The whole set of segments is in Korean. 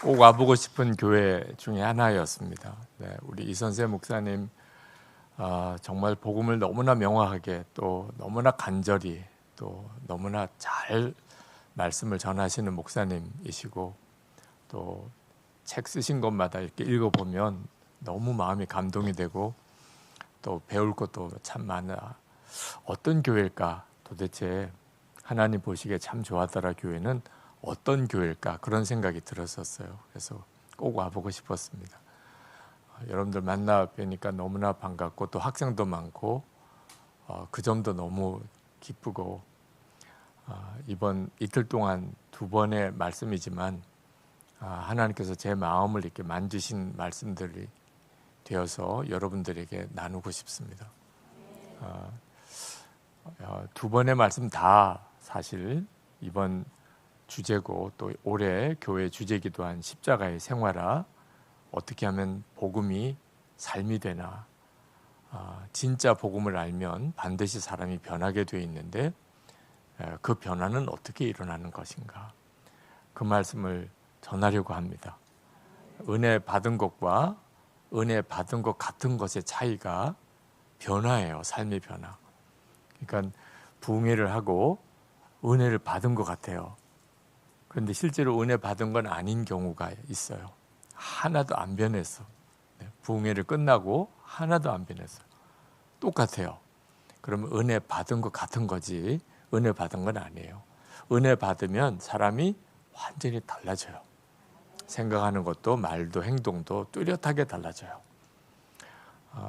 꼭 와보고 싶은 교회 중에 하나였습니다. 네, 우리 이선세 목사님 정말 복음을 너무나 명확하게 또 너무나 간절히 또 너무나 잘 말씀을 전하시는 목사님이시고 또 책 쓰신 것마다 이렇게 읽어보면 너무 마음이 감동이 되고 또 배울 것도 참 많아. 어떤 교회일까? 도대체 하나님 보시기에 참 좋았더라 교회는 어떤 교회일까? 그런 생각이 들었었어요. 그래서 꼭 와보고 싶었습니다. 여러분들 만나 뵈니까 너무나 반갑고 또 학생도 많고 그 점도 너무 기쁘고 이번 이틀 동안 두 번의 말씀이지만 하나님께서 제 마음을 이렇게 만지신 말씀들이 되어서 여러분들에게 나누고 싶습니다. 두 번의 말씀 다 사실 이번 주제고 또 올해 교회 주제기도 한 십자가의 생활화, 어떻게 하면 복음이 삶이 되나, 진짜 복음을 알면 반드시 사람이 변하게 되어 있는데 그 변화는 어떻게 일어나는 것인가, 그 말씀을 전하려고 합니다. 은혜 받은 것과 은혜 받은 것 같은 것의 차이가 변화예요. 삶의 변화. 그러니까 부흥회를 하고 은혜를 받은 것 같아요. 그런데 실제로 은혜 받은 건 아닌 경우가 있어요. 하나도 안 변했어. 부흥회를 끝나고 하나도 안 변했어요. 똑같아요. 그러면 은혜 받은 것 같은 거지 은혜 받은 건 아니에요. 은혜 받으면 사람이 완전히 달라져요. 생각하는 것도 말도 행동도 뚜렷하게 달라져요.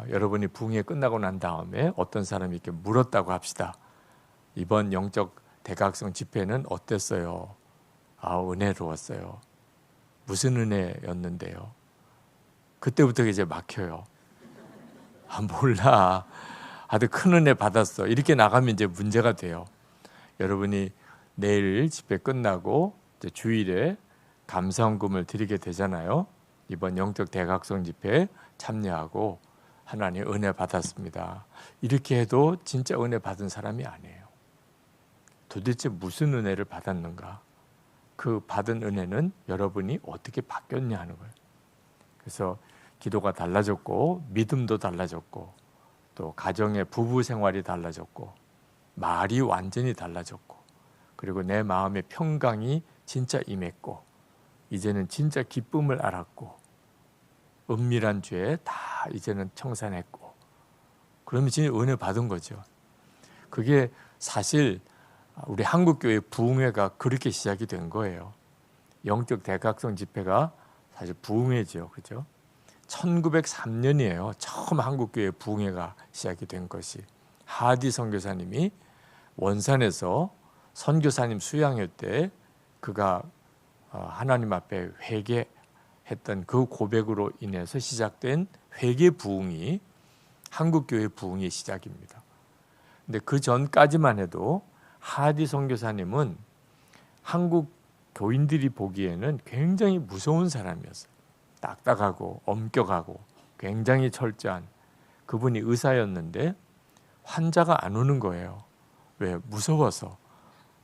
여러분이 부흥회 끝나고 난 다음에 어떤 사람이 이렇게 물었다고 합시다. 이번 영적 대각성 집회는 어땠어요? 은혜로웠어요. 무슨 은혜였는데요? 그때부터 이제 막혀요. 몰라. 아주 큰 은혜 받았어. 이렇게 나가면 이제 문제가 돼요. 여러분이 내일 집회 끝나고 이제 주일에 감사헌금을 드리게 되잖아요. 이번 영적 대각성 집회에 참여하고 하나님 은혜 받았습니다. 이렇게 해도 진짜 은혜 받은 사람이 아니에요. 도대체 무슨 은혜를 받았는가? 그 받은 은혜는 여러분이 어떻게 바뀌었냐 하는 거예요. 그래서 기도가 달라졌고 믿음도 달라졌고 또 가정의 부부 생활이 달라졌고 말이 완전히 달라졌고 그리고 내 마음의 평강이 진짜 임했고 이제는 진짜 기쁨을 알았고 은밀한 죄 다 이제는 청산했고 그러면 진짜 은혜 받은 거죠. 그게 사실 우리 한국교회 부흥회가 그렇게 시작이 된 거예요. 영적 대각성 집회가 사실 부흥회죠. 그죠? 1903년이에요. 처음 한국교회 부흥회가 시작이 된 것이. 하디 선교사님이 원산에서 선교사님 수양회 때 그가 하나님 앞에 회개했던 그 고백으로 인해서 시작된 회개 부흥이 한국교회 부흥의 시작입니다. 근데 그 전까지만 해도 하디 선교사님은 한국 교인들이 보기에는 굉장히 무서운 사람이었어요. 딱딱하고 엄격하고 굉장히 철저한 그분이 의사였는데 환자가 안 오는 거예요. 왜? 무서워서.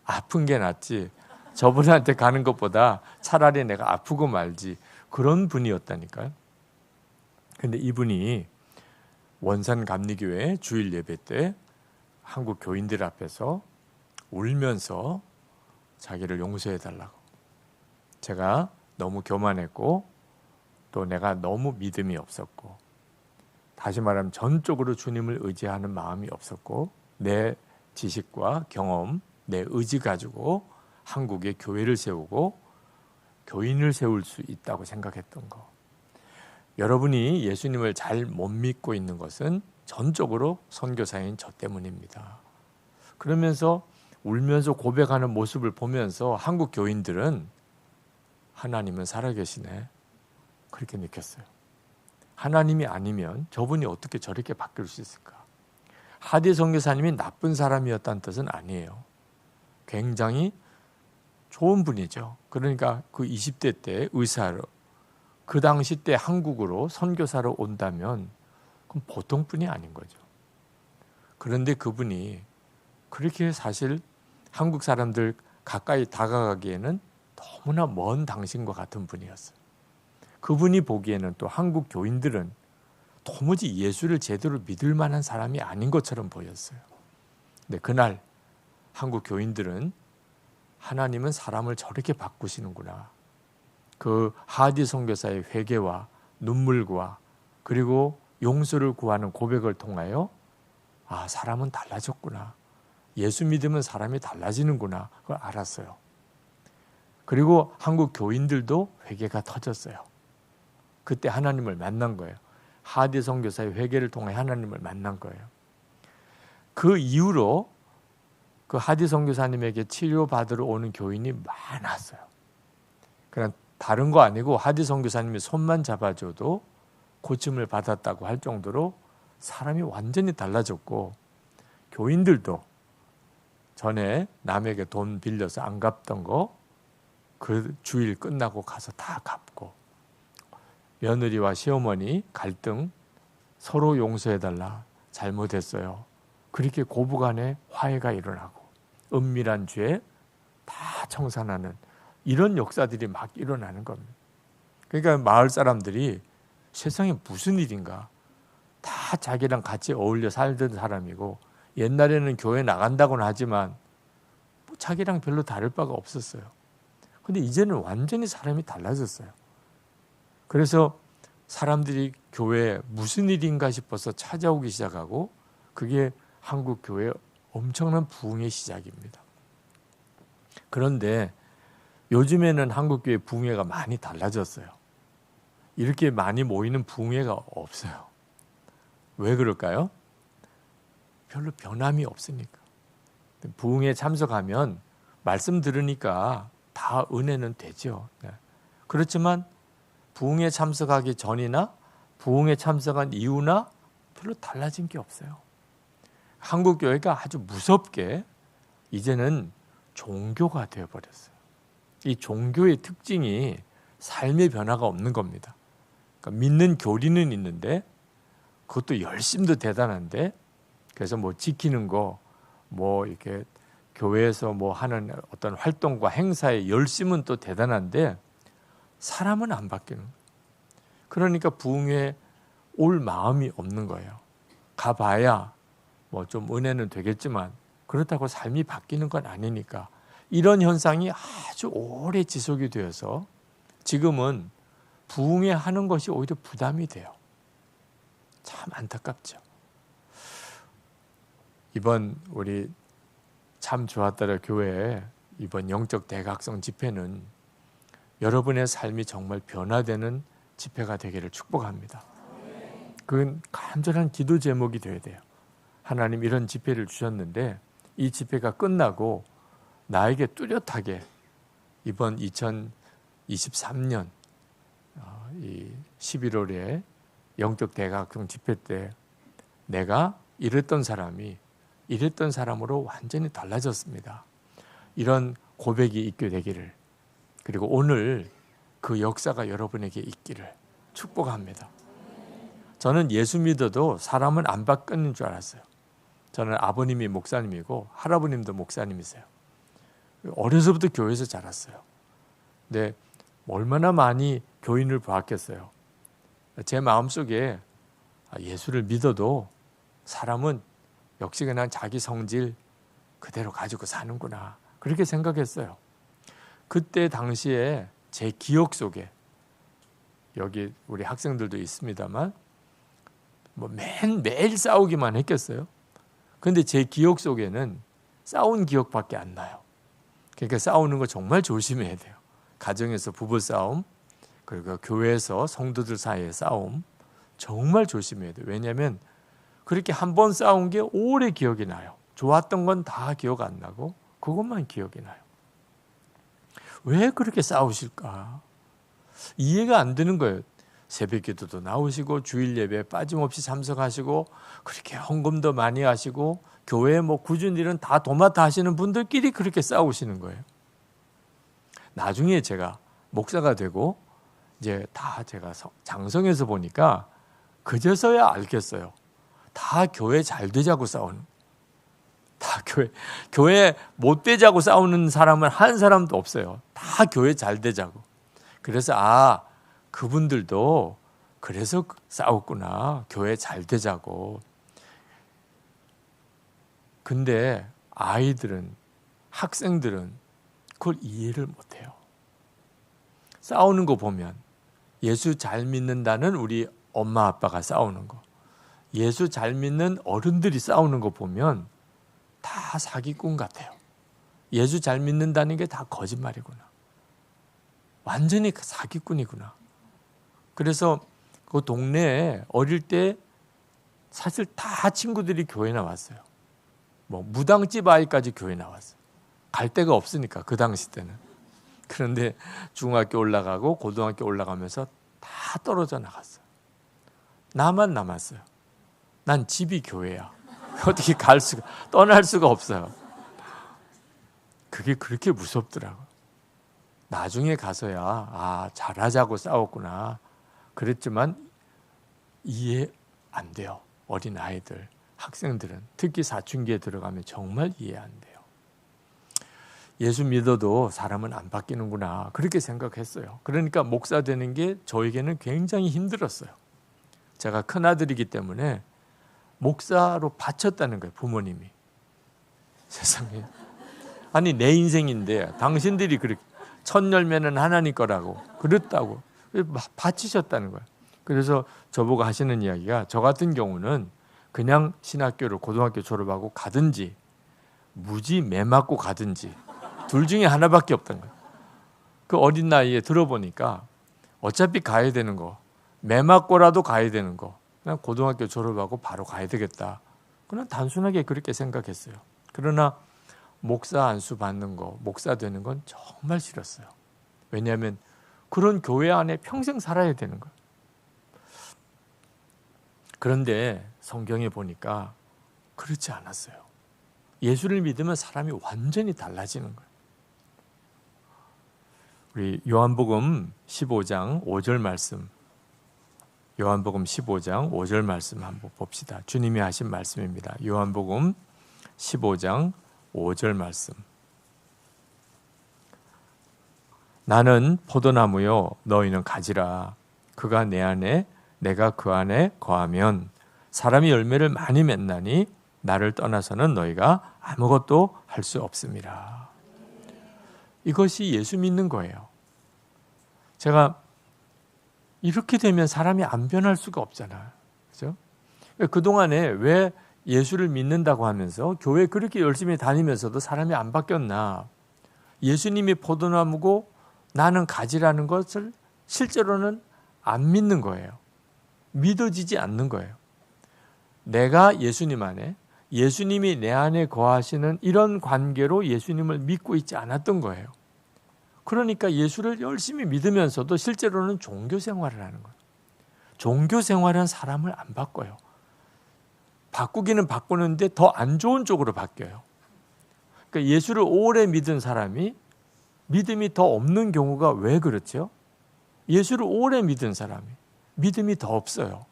아픈 게 낫지 저분한테 가는 것보다 차라리 내가 아프고 말지, 그런 분이었다니까요. 근데 이분이 원산 감리교회 주일 예배 때 한국 교인들 앞에서 울면서 자기를 용서해 달라고, 제가 너무 교만했고 또 내가 너무 믿음이 없었고 다시 말하면 전적으로 주님을 의지하는 마음이 없었고 내 지식과 경험, 내 의지 가지고 한국에 교회를 세우고 교인을 세울 수 있다고 생각했던 거. 여러분이 예수님을 잘 못 믿고 있는 것은 전적으로 선교사인 저 때문입니다. 그러면서 울면서 고백하는 모습을 보면서 한국 교인들은 하나님은 살아계시네, 그렇게 느꼈어요. 하나님이 아니면 저분이 어떻게 저렇게 바뀔 수 있을까? 하디 선교사님이 나쁜 사람이었다는 뜻은 아니에요. 굉장히 좋은 분이죠. 그러니까 그 20대 때 의사로, 그 당시 때 한국으로 선교사로 온다면 그럼 보통 분이 아닌 거죠. 그런데 그분이 그렇게 사실 한국 사람들 가까이 다가가기에는 너무나 먼 당신과 같은 분이었어요. 그분이 보기에는 또 한국 교인들은 도무지 예수를 제대로 믿을 만한 사람이 아닌 것처럼 보였어요. 근데 그날 한국 교인들은 하나님은 사람을 저렇게 바꾸시는구나. 그 하디 선교사의 회개와 눈물과 그리고 용서를 구하는 고백을 통하여 아, 사람은 달라졌구나. 예수 믿으면 사람이 달라지는구나. 그걸 알았어요. 그리고 한국 교인들도 회개가 터졌어요. 그때 하나님을 만난 거예요. 하디 선교사의 회개를 통해 하나님을 만난 거예요. 그 이후로 그 하디 선교사님에게 치료받으러 오는 교인이 많았어요. 그냥 다른 거 아니고 하디 선교사님이 손만 잡아줘도 고침을 받았다고 할 정도로 사람이 완전히 달라졌고, 교인들도 전에 남에게 돈 빌려서 안 갚던 거 그 주일 끝나고 가서 다 갚고, 며느리와 시어머니 갈등 서로 용서해달라, 잘못했어요. 그렇게 고부간에 화해가 일어나고 은밀한 죄 다 청산하는 이런 역사들이 막 일어나는 겁니다. 그러니까 마을 사람들이 세상에 무슨 일인가, 다 자기랑 같이 어울려 살던 사람이고 옛날에는 교회 나간다고는 하지만 자기랑 별로 다를 바가 없었어요. 근데 이제는 완전히 사람이 달라졌어요. 그래서 사람들이 교회에 무슨 일인가 싶어서 찾아오기 시작하고, 그게 한국 교회의 엄청난 부흥의 시작입니다. 그런데 요즘에는 한국 교회 부흥회가 많이 달라졌어요. 이렇게 많이 모이는 부흥회가 없어요. 왜 그럴까요? 별로 변함이 없으니까. 부흥회 참석하면 말씀 들으니까 다 은혜는 되죠. 그렇지만 부흥회 참석하기 전이나 부흥회 참석한 이후나 별로 달라진 게 없어요. 한국 교회가 아주 무섭게 이제는 종교가 되어버렸어요. 이 종교의 특징이 삶의 변화가 없는 겁니다. 그러니까 믿는 교리는 있는데 그것도 열심도 대단한데, 그래서 뭐 지키는 거, 뭐 이렇게 교회에서 뭐 하는 어떤 활동과 행사의 열심은 또 대단한데 사람은 안 바뀌는 거예요. 그러니까 부흥회에 올 마음이 없는 거예요. 가봐야 뭐 좀 은혜는 되겠지만 그렇다고 삶이 바뀌는 건 아니니까, 이런 현상이 아주 오래 지속이 되어서 지금은 부흥회 하는 것이 오히려 부담이 돼요. 참 안타깝죠. 이번 우리 참 좋았다라 교회에 이번 영적 대각성 집회는 여러분의 삶이 정말 변화되는 집회가 되기를 축복합니다. 그건 간절한 기도 제목이 되어야 돼요. 하나님, 이런 집회를 주셨는데 이 집회가 끝나고 나에게 뚜렷하게 이번 2023년 이 11월에 영적 대각성 집회 때 내가 이랬던 사람이 이랬던 사람으로 완전히 달라졌습니다. 이런 고백이 있게 되기를, 그리고 오늘 그 역사가 여러분에게 있기를 축복합니다. 저는 예수 믿어도 사람은 안 바뀌는 줄 알았어요. 저는 아버님이 목사님이고 할아버님도 목사님이세요. 어려서부터 교회에서 자랐어요. 근데 얼마나 많이 교인을 보았겠어요. 제 마음속에 예수를 믿어도 사람은 역시 그냥 자기 성질 그대로 가지고 사는구나, 그렇게 생각했어요. 그때 당시에 제 기억 속에, 여기 우리 학생들도 있습니다만 뭐 매일 싸우기만 했겠어요. 그런데 제 기억 속에는 싸운 기억밖에 안 나요. 그러니까 싸우는 거 정말 조심해야 돼요. 가정에서 부부싸움, 그리고 교회에서 성도들 사이의 싸움 정말 조심해야 돼요. 왜냐하면 그렇게 한 번 싸운 게 오래 기억이 나요. 좋았던 건 다 기억 안 나고 그것만 기억이 나요. 왜 그렇게 싸우실까? 이해가 안 되는 거예요. 새벽 기도도 나오시고 주일 예배에 빠짐없이 참석하시고 그렇게 헌금도 많이 하시고 교회 뭐 굳은 일은 다 도맡아 하시는 분들끼리 그렇게 싸우시는 거예요. 나중에 제가 목사가 되고 이제 다 제가 장성해서 보니까 그제서야 알겠어요. 다 교회 잘 되자고 싸우는, 다 교회 못 되자고 싸우는 사람은 한 사람도 없어요. 다 교회 잘 되자고. 그래서 그분들도 그래서 싸웠구나. 교회 잘 되자고. 근데 아이들은, 학생들은 그걸 이해를 못해요. 싸우는 거 보면 예수 잘 믿는다는 우리 엄마 아빠가 싸우는 거, 예수 잘 믿는 어른들이 싸우는 거 보면 다 사기꾼 같아요. 예수 잘 믿는다는 게 다 거짓말이구나. 완전히 사기꾼이구나. 그래서 그 동네에 어릴 때 사실 다 친구들이 교회 나왔어요. 뭐 무당집 아이까지 교회 나왔어요. 갈 데가 없으니까 그 당시 때는. 그런데 중학교 올라가고 고등학교 올라가면서 다 떨어져 나갔어요. 나만 남았어요. 난 집이 교회야. 어떻게 떠날 수가 없어요. 그게 그렇게 무섭더라고요. 나중에 가서야 잘하자고 싸웠구나. 그랬지만 이해 안 돼요. 어린 아이들, 학생들은 특히 사춘기에 들어가면 정말 이해 안 돼요. 예수 믿어도 사람은 안 바뀌는구나. 그렇게 생각했어요. 그러니까 목사 되는 게 저에게는 굉장히 힘들었어요. 제가 큰아들이기 때문에 목사로 바쳤다는 거예요. 부모님이. 세상에. 아니 내 인생인데 당신들이 그렇게 첫 열매는 하나님 거라고 그랬다고 바치셨다는 거예요. 그래서 저보고 하시는 이야기가, 저 같은 경우는 그냥 신학교를 고등학교 졸업하고 가든지 무지 매 맞고 가든지 둘 중에 하나밖에 없다는 거예요. 그 어린 나이에 들어보니까 어차피 가야 되는 거, 매 맞고라도 가야 되는 거, 그냥 고등학교 졸업하고 바로 가야 되겠다. 그냥 단순하게 그렇게 생각했어요. 그러나 목사 안수 받는 거, 목사 되는 건 정말 싫었어요. 왜냐하면 그런 교회 안에 평생 살아야 되는 거예요. 그런데 성경에 보니까 그렇지 않았어요. 예수를 믿으면 사람이 완전히 달라지는 거예요. 우리 요한복음 15장 5절 말씀, 요한복음 15장 5절 말씀 한번 봅시다. 주님이 하신 말씀입니다. 요한복음 15장 5절 말씀. 나는 포도나무요 너희는 가지라. 그가 내 안에 내가 그 안에 거하면 사람이 열매를 많이 맺나니 나를 떠나서는 너희가 아무것도 할 수 없습니다. 이것이 예수 믿는 거예요. 제가 이렇게 되면 사람이 안 변할 수가 없잖아요. 그죠? 그동안에 왜 예수를 믿는다고 하면서 교회 그렇게 열심히 다니면서도 사람이 안 바뀌었나? 예수님이 포도나무고 나는 가지라는 것을 실제로는 안 믿는 거예요. 믿어지지 않는 거예요. 내가 예수님 안에, 예수님이 내 안에 거하시는 이런 관계로 예수님을 믿고 있지 않았던 거예요. 그러니까 예수를 열심히 믿으면서도 실제로는 종교 생활을 하는 거예요. 종교 생활은 사람을 안 바꿔요. 바꾸기는 바꾸는데 더 안 좋은 쪽으로 바뀌어요. 그러니까 예수를 오래 믿은 사람이 믿음이 더 없는 경우가 왜 그렇죠? 예수를 오래 믿은 사람이 믿음이 더 없어요.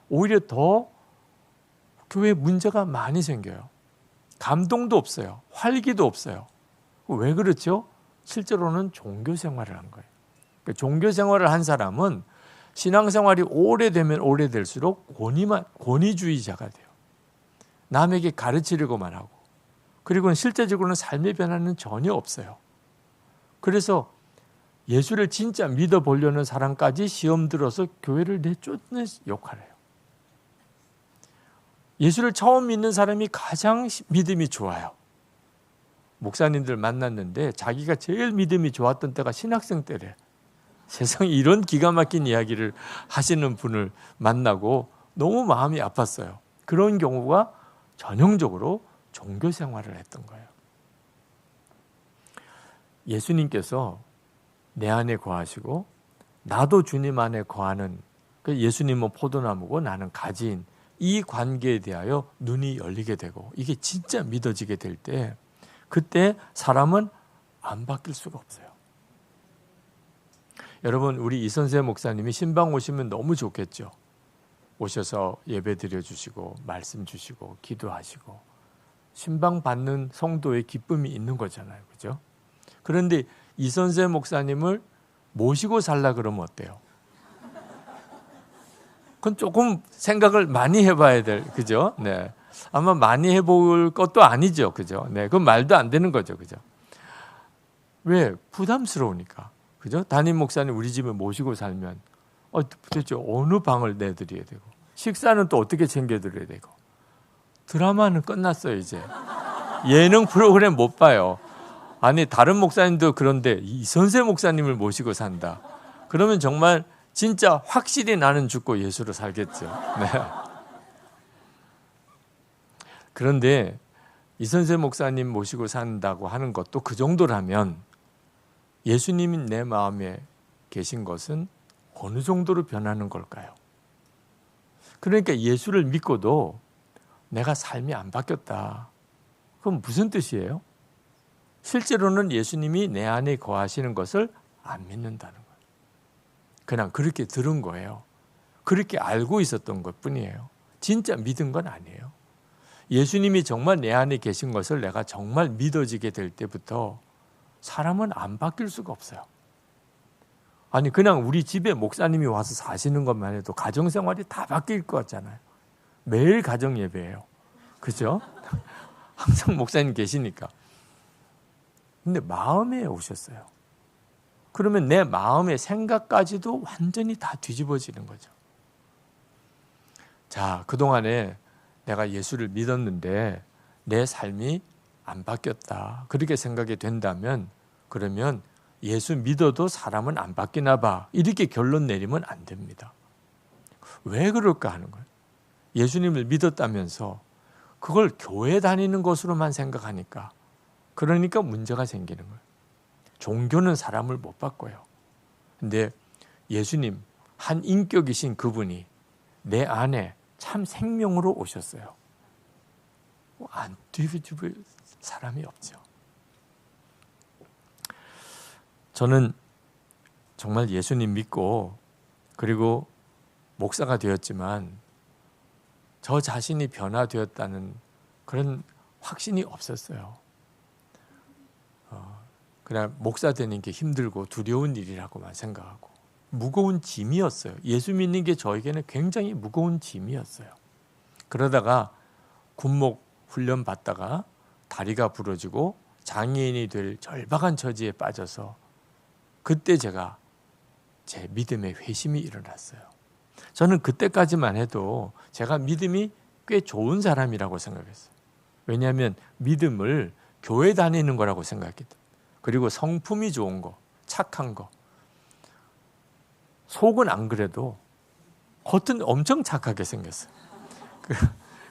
오히려 더 교회에 문제가 많이 생겨요. 감동도 없어요. 활기도 없어요. 왜 그렇죠? 실제로는 종교 생활을 한 거예요. 그러니까 종교 생활을 한 사람은 신앙생활이 오래되면 오래될수록 권위주의자가 돼요. 남에게 가르치려고만 하고, 그리고 실제적으로는 삶의 변화는 전혀 없어요. 그래서 예수를 진짜 믿어보려는 사람까지 시험 들어서 교회를 내쫓는 역할을 해요. 예수를 처음 믿는 사람이 가장 믿음이 좋아요. 목사님들 만났는데 자기가 제일 믿음이 좋았던 때가 신학생 때래. 세상에 이런 기가 막힌 이야기를 하시는 분을 만나고 너무 마음이 아팠어요. 그런 경우가 전형적으로 종교 생활을 했던 거예요. 예수님께서 내 안에 거하시고 나도 주님 안에 거하는, 예수님은 포도나무고 나는 가지인 이 관계에 대하여 눈이 열리게 되고 이게 진짜 믿어지게 될 때, 그때 사람은 안 바뀔 수가 없어요. 여러분, 우리 이선세 목사님이 신방 오시면 너무 좋겠죠. 오셔서 예배 드려주시고 말씀 주시고 기도하시고 신방 받는 성도의 기쁨이 있는 거잖아요. 그죠? 그런데 이선세 목사님을 모시고 살라 그러면 어때요? 그건 조금 생각을 많이 해봐야 될, 그죠? 네. 아마 많이 해볼 것도 아니죠. 그죠? 네. 그건 말도 안 되는 거죠. 그죠? 왜? 부담스러우니까. 그죠? 담임 목사님 우리 집에 모시고 살면, 도대체 어느 방을 내드려야 되고, 식사는 또 어떻게 챙겨드려야 되고, 드라마는 끝났어요, 이제. 예능 프로그램 못 봐요. 아니, 다른 목사님도 그런데 이선세 목사님을 모시고 산다. 그러면 정말 진짜 확실히 나는 죽고 예수로 살겠죠. 네. 그런데 이선세 목사님 모시고 산다고 하는 것도 그 정도라면 예수님이 내 마음에 계신 것은 어느 정도로 변하는 걸까요? 그러니까 예수를 믿고도 내가 삶이 안 바뀌었다. 그럼 무슨 뜻이에요? 실제로는 예수님이 내 안에 거하시는 것을 안 믿는다는 거예요. 그냥 그렇게 들은 거예요. 그렇게 알고 있었던 것뿐이에요. 진짜 믿은 건 아니에요. 예수님이 정말 내 안에 계신 것을 내가 정말 믿어지게 될 때부터 사람은 안 바뀔 수가 없어요. 아니 그냥 우리 집에 목사님이 와서 사시는 것만 해도 가정생활이 다 바뀔 것 같잖아요. 매일 가정 예배예요. 그죠? 항상 목사님 계시니까. 근데 마음에 오셨어요. 그러면 내 마음의 생각까지도 완전히 다 뒤집어지는 거죠. 자, 그동안에 내가 예수를 믿었는데 내 삶이 안 바뀌었다. 그렇게 생각이 된다면 그러면 예수 믿어도 사람은 안 바뀌나 봐. 이렇게 결론 내리면 안 됩니다. 왜 그럴까 하는 거예요. 예수님을 믿었다면서 그걸 교회 다니는 것으로만 생각하니까 그러니까 문제가 생기는 거예요. 종교는 사람을 못 바꿔요. 근데 예수님 한 인격이신 그분이 내 안에 참 생명으로 오셨어요. 안 뒤집을 사람이 없죠. 저는 정말 예수님 믿고 그리고 목사가 되었지만 저 자신이 변화되었다는 그런 확신이 없었어요. 그냥 목사 되는 게 힘들고 두려운 일이라고만 생각하고 무거운 짐이었어요. 예수 믿는 게 저에게는 굉장히 무거운 짐이었어요. 그러다가 군목 훈련 받다가 다리가 부러지고 장애인이 될 절박한 처지에 빠져서 그때 제가 제 믿음의 회심이 일어났어요. 저는 그때까지만 해도 제가 믿음이 꽤 좋은 사람이라고 생각했어요. 왜냐하면 믿음을 교회 다니는 거라고 생각했기 때문에. 그리고 성품이 좋은 거, 착한 거. 속은 안 그래도 겉은 엄청 착하게 생겼어요.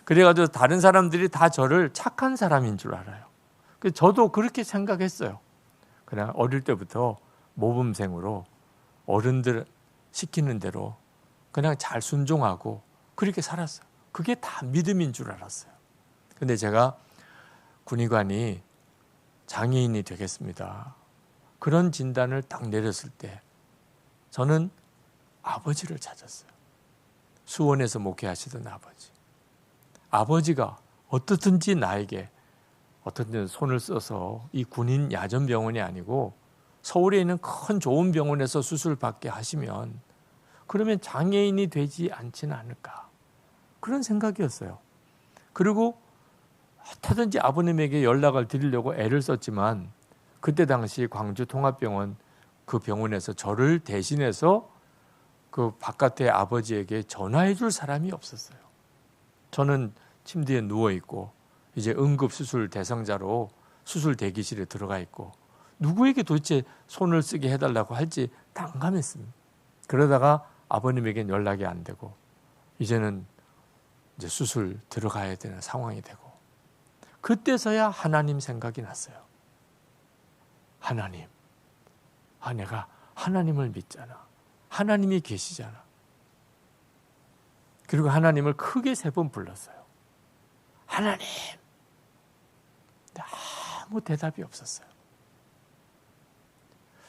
그래가지고 다른 사람들이 다 저를 착한 사람인 줄 알아요. 저도 그렇게 생각했어요. 그냥 어릴 때부터 모범생으로 어른들 시키는 대로 그냥 잘 순종하고 그렇게 살았어요. 그게 다 믿음인 줄 알았어요. 근데 제가 군의관이 장애인이 되겠습니다. 그런 진단을 딱 내렸을 때 저는 아버지를 찾았어요. 수원에서 목회하시던 아버지. 아버지가 어떻든지 나에게 어떤 손을 써서 이 군인 야전병원이 아니고 서울에 있는 큰 좋은 병원에서 수술받게 하시면 그러면 장애인이 되지 않지는 않을까. 그런 생각이었어요. 그리고 어떻든지 아버님에게 연락을 드리려고 애를 썼지만 그때 당시 광주 통합병원 그 병원에서 저를 대신해서 그 바깥에 아버지에게 전화해 줄 사람이 없었어요. 저는 침대에 누워있고 이제 응급수술 대상자로 수술 대기실에 들어가 있고 누구에게 도대체 손을 쓰게 해달라고 할지 난감했습니다. 그러다가 아버님에겐 연락이 안 되고 이제는 이제 수술 들어가야 되는 상황이 되고 그때서야 하나님 생각이 났어요. 하나님. 내가 하나님을 믿잖아. 하나님이 계시잖아. 그리고 하나님을 크게 3번 불렀어요. 하나님. 근데 아무 대답이 없었어요.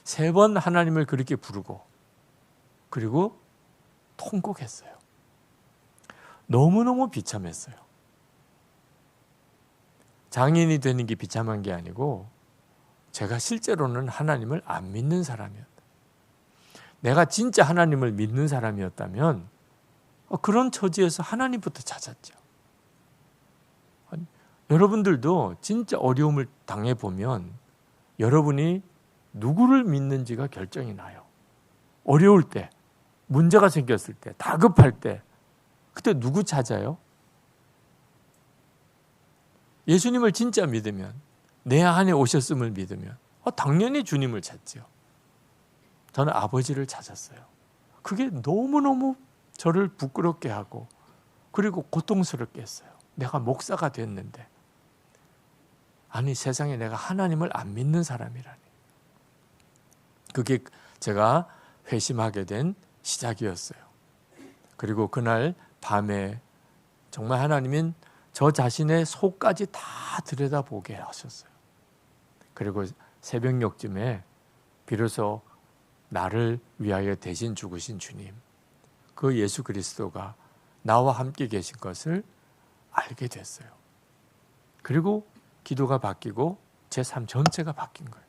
3번 하나님을 그렇게 부르고 그리고 통곡했어요. 너무너무 비참했어요. 장애인이 되는 게 비참한 게 아니고 제가 실제로는 하나님을 안 믿는 사람이었다. 내가 진짜 하나님을 믿는 사람이었다면 그런 처지에서 하나님부터 찾았죠. 여러분들도 진짜 어려움을 당해보면 여러분이 누구를 믿는지가 결정이 나요. 어려울 때, 문제가 생겼을 때, 다급할 때, 그때 누구 찾아요? 예수님을 진짜 믿으면, 내 안에 오셨음을 믿으면 당연히 주님을 찾죠. 저는 아버지를 찾았어요. 그게 너무너무 저를 부끄럽게 하고 그리고 고통스럽게 했어요. 내가 목사가 됐는데 아니 세상에 내가 하나님을 안 믿는 사람이라니. 그게 제가 회심하게 된 시작이었어요. 그리고 그날 밤에 정말 하나님은 저 자신의 속까지 다 들여다보게 하셨어요. 그리고 새벽녘쯤에 비로소 나를 위하여 대신 죽으신 주님, 그 예수 그리스도가 나와 함께 계신 것을 알게 됐어요. 그리고 기도가 바뀌고 제 삶 전체가 바뀐 거예요.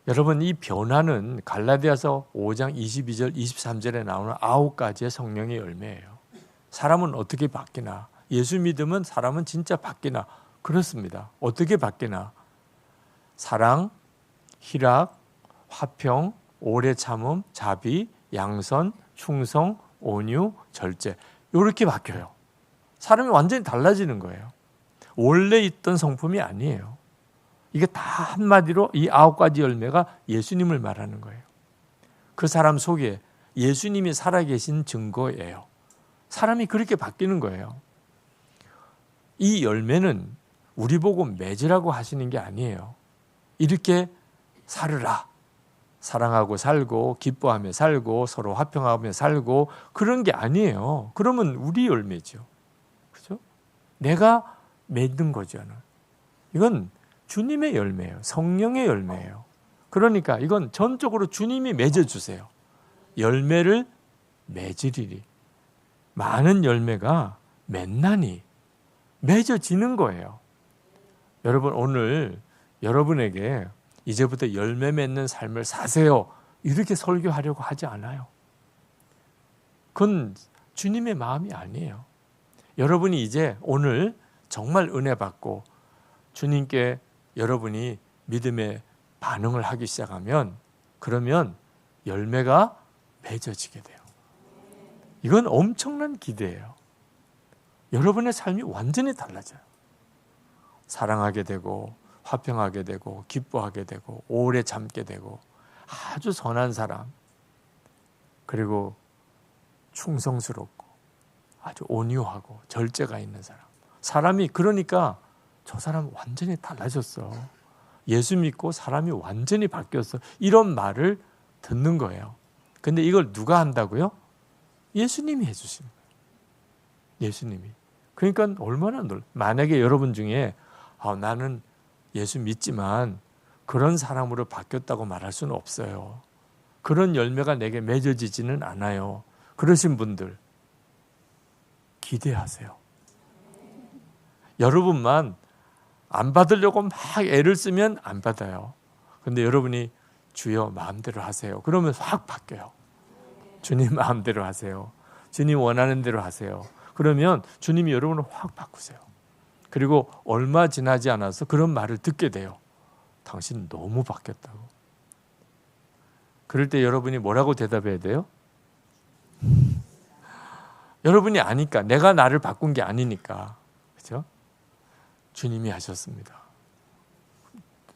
여러분, 이 변화는 갈라디아서 5장 22절 23절에 나오는 9가지의 성령의 열매예요. 사람은 어떻게 바뀌나? 예수 믿으면 사람은 진짜 바뀌나? 그렇습니다. 어떻게 바뀌나? 사랑, 희락, 화평, 오래 참음, 자비, 양선, 충성, 온유, 절제, 이렇게 바뀌어요. 사람이 완전히 달라지는 거예요. 원래 있던 성품이 아니에요. 이게 다 한마디로 이 9가지 열매가 예수님을 말하는 거예요. 그 사람 속에 예수님이 살아계신 증거예요. 사람이 그렇게 바뀌는 거예요. 이 열매는 우리 보고 맺으라고 하시는 게 아니에요. 이렇게 살으라. 사랑하고 살고 기뻐하며 살고 서로 화평하며 살고 그런 게 아니에요. 그러면 우리 열매죠. 그렇죠? 내가 맺는 거죠. 이건 주님의 열매예요. 성령의 열매예요. 그러니까 이건 전적으로 주님이 맺어주세요. 열매를 맺으리리. 많은 열매가 맺나니 맺어지는 거예요. 여러분, 오늘 여러분에게 이제부터 열매 맺는 삶을 사세요, 이렇게 설교하려고 하지 않아요. 그건 주님의 마음이 아니에요. 여러분이 이제 오늘 정말 은혜 받고 주님께 여러분이 믿음의 반응을 하기 시작하면 그러면 열매가 맺어지게 돼요. 이건 엄청난 기대예요. 여러분의 삶이 완전히 달라져요. 사랑하게 되고 화평하게 되고 기뻐하게 되고 오래 참게 되고 아주 선한 사람, 그리고 충성스럽고 아주 온유하고 절제가 있는 사람. 사람이 그러니까 저 사람 완전히 달라졌어. 예수 믿고 사람이 완전히 바뀌었어. 이런 말을 듣는 거예요. 근데 이걸 누가 한다고요? 예수님이 해주시는 거예요. 예수님이. 그러니까 얼마나 만약에 여러분 중에 나는 예수 믿지만 그런 사람으로 바뀌었다고 말할 수는 없어요. 그런 열매가 내게 맺어지지는 않아요. 그러신 분들 기대하세요. 여러분만 안 받으려고 막 애를 쓰면 안 받아요. 근데 여러분이 주여 마음대로 하세요. 그러면 확 바뀌어요. 주님 마음대로 하세요. 주님 원하는 대로 하세요. 그러면 주님이 여러분을 확 바꾸세요. 그리고 얼마 지나지 않아서 그런 말을 듣게 돼요. 당신 너무 바뀌었다고. 그럴 때 여러분이 뭐라고 대답해야 돼요? 여러분이 아니까, 내가 나를 바꾼 게 아니니까. 그렇죠? 주님이 하셨습니다.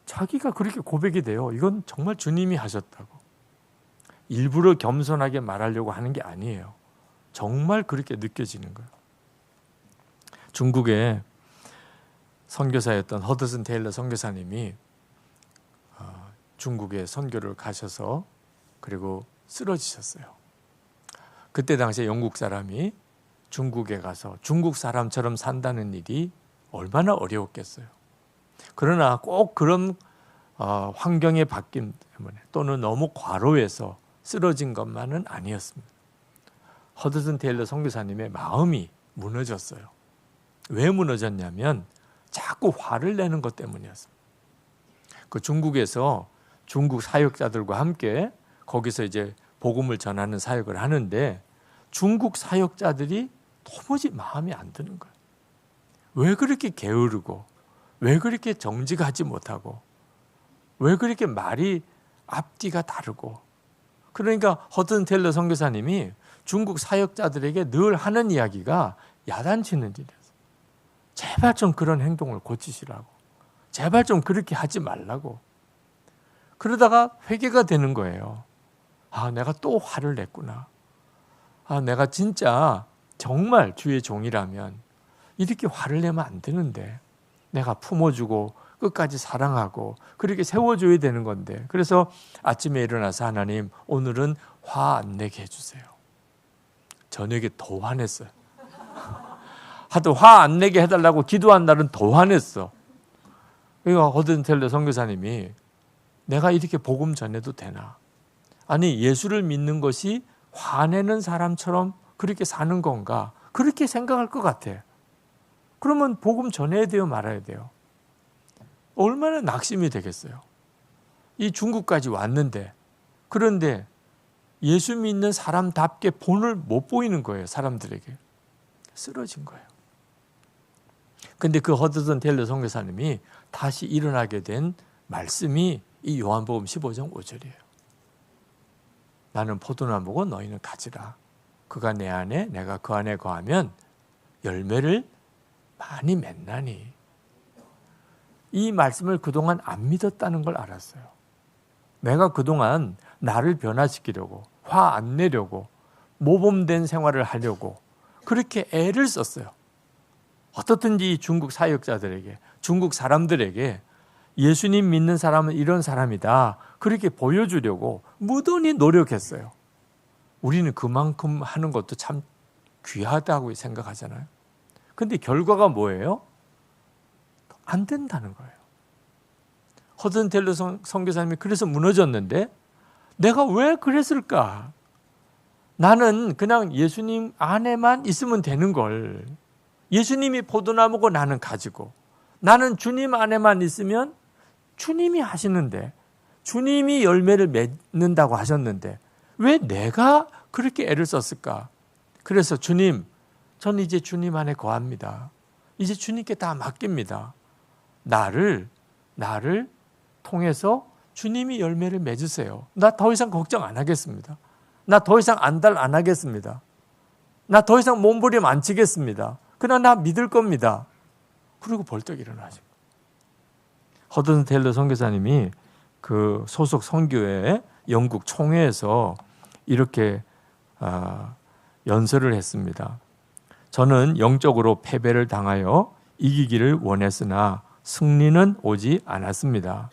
자기가 그렇게 고백이 돼요. 이건 정말 주님이 하셨다고. 일부러 겸손하게 말하려고 하는 게 아니에요. 정말 그렇게 느껴지는 거예요. 중국에 선교사였던 허드슨 테일러 선교사님이 중국에 선교를 가셔서 그리고 쓰러지셨어요. 그때 당시에 영국 사람이 중국에 가서 중국 사람처럼 산다는 일이 얼마나 어려웠겠어요. 그러나 꼭 그런 환경의 바뀜 때문에 또는 너무 과로해서 쓰러진 것만은 아니었습니다. 허드슨 테일러 선교사님의 마음이 무너졌어요. 왜 무너졌냐면 자꾸 화를 내는 것 때문이었습니다. 그 중국에서 중국 사역자들과 함께 거기서 이제 복음을 전하는 사역을 하는데 중국 사역자들이 도무지 마음에 안 드는 거예요. 왜 그렇게 게으르고 왜 그렇게 정직하지 못하고 왜 그렇게 말이 앞뒤가 다르고. 그러니까 허든 텔러 선교사님이 중국 사역자들에게 늘 하는 이야기가 야단치는 일이었어요. 제발 좀 그런 행동을 고치시라고. 제발 좀 그렇게 하지 말라고. 그러다가 회개가 되는 거예요. 아, 내가 또 화를 냈구나. 아, 내가 진짜 정말 주의 종이라면 이렇게 화를 내면 안 되는데 내가 품어주고 끝까지 사랑하고 그렇게 세워줘야 되는 건데. 그래서 아침에 일어나서 하나님 오늘은 화 안 내게 해주세요. 저녁에 더 화냈어요. 하도 화 안 내게 해달라고 기도한 날은 더 화냈어. 그러니까 허든 텔러 선교사님이 내가 이렇게 복음 전해도 되나? 아니 예수를 믿는 것이 화내는 사람처럼 그렇게 사는 건가? 그렇게 생각할 것 같아. 그러면 복음 전해야 돼요? 말아야 돼요? 얼마나 낙심이 되겠어요. 이 중국까지 왔는데 그런데 예수 믿는 사람답게 본을 못 보이는 거예요. 사람들에게. 쓰러진 거예요. 근데 그 허드슨 텔러 선교사님이 다시 일어나게 된 말씀이 이 요한복음 15장 5절이에요. 나는 포도나무고 너희는 가지라. 그가 내 안에 내가 그 안에 거하면 열매를 많이 맺나니. 이 말씀을 그동안 안 믿었다는 걸 알았어요. 내가 그동안 나를 변화시키려고 화 안 내려고 모범된 생활을 하려고 그렇게 애를 썼어요. 어떻든지 중국 사역자들에게 중국 사람들에게 예수님 믿는 사람은 이런 사람이다 그렇게 보여주려고 무던히 노력했어요. 우리는 그만큼 하는 것도 참 귀하다고 생각하잖아요. 근데 결과가 뭐예요? 안 된다는 거예요. 허든 텔러 선교사님이 그래서 무너졌는데 내가 왜 그랬을까? 나는 그냥 예수님 안에만 있으면 되는 걸. 예수님이 포도나무고 나는 가지고 나는 주님 안에만 있으면 주님이 하시는데 주님이 열매를 맺는다고 하셨는데 왜 내가 그렇게 애를 썼을까? 그래서 주님, 저는 이제 주님 안에 거합니다. 이제 주님께 다 맡깁니다. 나를 통해서 주님이 열매를 맺으세요. 나 더 이상 걱정 안 하겠습니다. 나 더 이상 안달 안 하겠습니다. 나 더 이상 몸부림 안 치겠습니다. 그러나 나 믿을 겁니다. 그리고 벌떡 일어나죠. 허든 텔러 선교사님이 그 소속 선교회 영국 총회에서 이렇게 연설을 했습니다. 저는 영적으로 패배를 당하여 이기기를 원했으나 승리는 오지 않았습니다.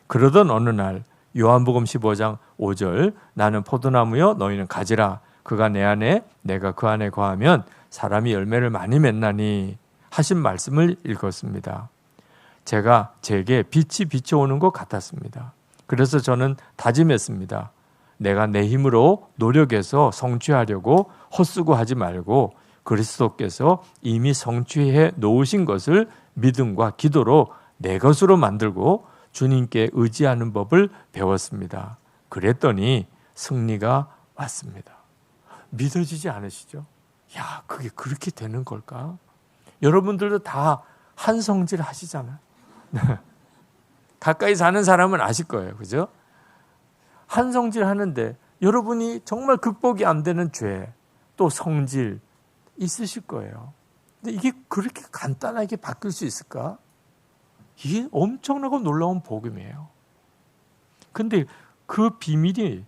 그러던 어느 날 요한복음 15장 5절 나는 포도나무여 너희는 가지라. 그가 내 안에 내가 그 안에 거하면 사람이 열매를 많이 맺나니 하신 말씀을 읽었습니다. 제게 빛이 비춰오는 것 같았습니다. 그래서 저는 다짐했습니다. 내가 내 힘으로 노력해서 성취하려고 헛수고하지 말고 그리스도께서 이미 성취해 놓으신 것을 믿음과 기도로 내 것으로 만들고 주님께 의지하는 법을 배웠습니다. 그랬더니 승리가 왔습니다. 믿어지지 않으시죠? 야, 그게 그렇게 되는 걸까? 여러분들도 다 한성질 하시잖아요. 가까이 사는 사람은 아실 거예요. 그죠? 한성질 하는데 여러분이 정말 극복이 안 되는 죄, 또 성질 있으실 거예요. 근데 이게 그렇게 간단하게 바뀔 수 있을까? 이게 엄청나고 놀라운 복음이에요. 근데 그 비밀이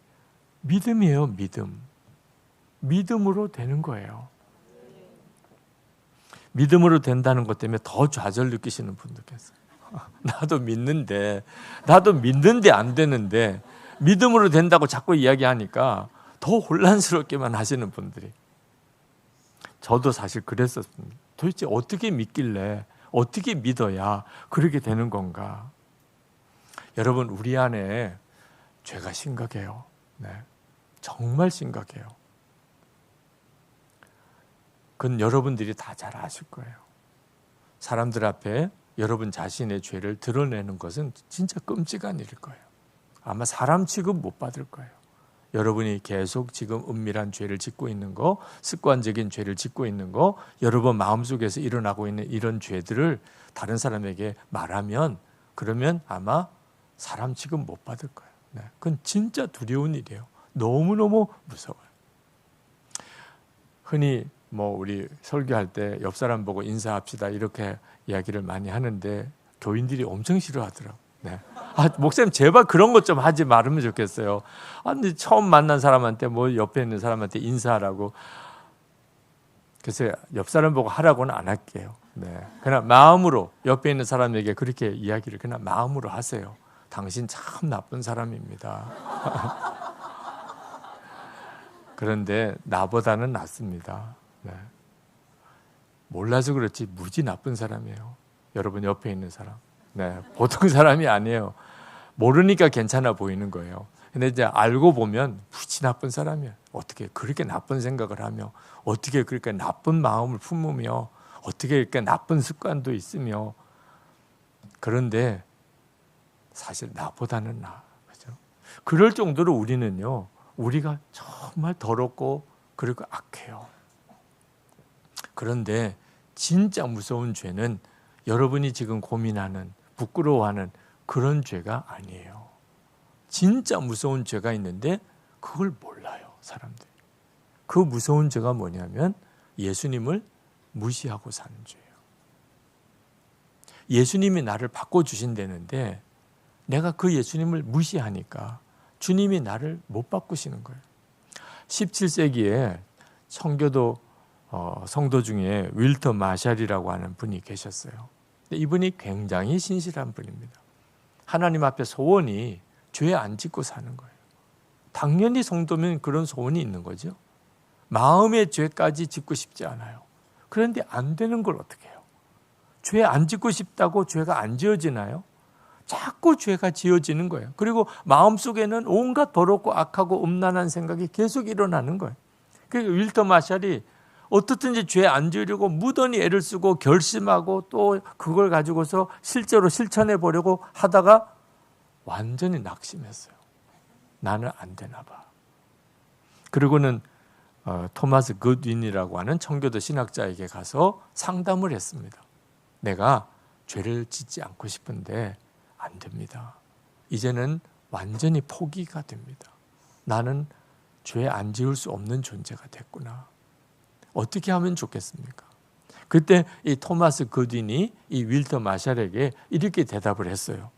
믿음이에요, 믿음. 믿음으로 되는 거예요. 믿음으로 된다는 것 때문에 더 좌절 느끼시는 분들 계세요. 나도 믿는데 안 되는데 믿음으로 된다고 자꾸 이야기하니까 더 혼란스럽게만 하시는 분들이. 저도 사실 그랬었습니다. 도대체 어떻게 믿길래 어떻게 믿어야 그렇게 되는 건가? 여러분, 우리 안에 죄가 심각해요. 네, 정말 심각해요. 그건 여러분들이 다 잘 아실 거예요. 사람들 앞에 여러분 자신의 죄를 드러내는 것은 진짜 끔찍한 일일 거예요. 아마 사람 취급 못 받을 거예요. 여러분이 계속 지금 은밀한 죄를 짓고 있는 거, 습관적인 죄를 짓고 있는 거, 여러분 마음속에서 일어나고 있는 이런 죄들을 다른 사람에게 말하면 그러면 아마 사람 취급 못 받을 거예요. 네, 그건 진짜 두려운 일이에요. 너무너무 무서워요. 흔히 우리 설교할 때 옆 사람 보고 인사합시다 이렇게 이야기를 많이 하는데 교인들이 엄청 싫어하더라고요. 네. 목사님 제발 그런 것 좀 하지 말으면 좋겠어요. 근데 처음 만난 사람한테 옆에 있는 사람한테 인사하라고. 그래서 옆 사람 보고 하라고는 안 할게요. 네. 그냥 마음으로 옆에 있는 사람에게 그렇게 이야기를 그냥 마음으로 하세요. 당신 참 나쁜 사람입니다. 그런데 나보다는 낫습니다. 네. 몰라서 그렇지 무지 나쁜 사람이에요. 여러분 옆에 있는 사람. 네, 보통 사람이 아니에요. 모르니까 괜찮아 보이는 거예요. 근데 이제 알고 보면 무지 나쁜 사람이에요. 어떻게 그렇게 나쁜 생각을 하며, 어떻게 그렇게 나쁜 마음을 품으며, 어떻게 이렇게 나쁜 습관도 있으며. 그런데 사실 나보다는 나아. 그죠? 그럴 정도로 우리는요, 우리가 정말 더럽고 그리고 악해요. 그런데 진짜 무서운 죄는 여러분이 지금 고민하는, 부끄러워하는 그런 죄가 아니에요. 진짜 무서운 죄가 있는데 그걸 몰라요, 사람들이. 그 무서운 죄가 뭐냐면 예수님을 무시하고 사는 죄예요. 예수님이 나를 바꿔주신다는데 내가 그 예수님을 무시하니까 주님이 나를 못 바꾸시는 거예요. 17세기에 청교도 성도 중에 윌터 마샬이라고 하는 분이 계셨어요. 이분이 굉장히 신실한 분입니다. 하나님 앞에 소원이 죄 안 짓고 사는 거예요. 당연히 성도면 그런 소원이 있는 거죠. 마음의 죄까지 짓고 싶지 않아요. 그런데 안 되는 걸 어떻게 해요? 죄 안 짓고 싶다고 죄가 안 지어지나요? 자꾸 죄가 지어지는 거예요. 그리고 마음속에는 온갖 더럽고 악하고 음란한 생각이 계속 일어나는 거예요. 그러니까 윌터 마샬이 어떻든지 죄 안 지으려고 무던히 애를 쓰고 결심하고 또 그걸 가지고서 실제로 실천해 보려고 하다가 완전히 낙심했어요. 나는 안 되나 봐. 그리고는 토마스 굿윈이라고 하는 청교도 신학자에게 가서 상담을 했습니다. 내가 죄를 짓지 않고 싶은데 안 됩니다. 이제는 완전히 포기가 됩니다. 나는 죄 안 지을 수 없는 존재가 됐구나. 어떻게 하면 좋겠습니까? 그때 이 토마스 굿윈이 이 윌터 마샬에게 이렇게 대답을 했어요.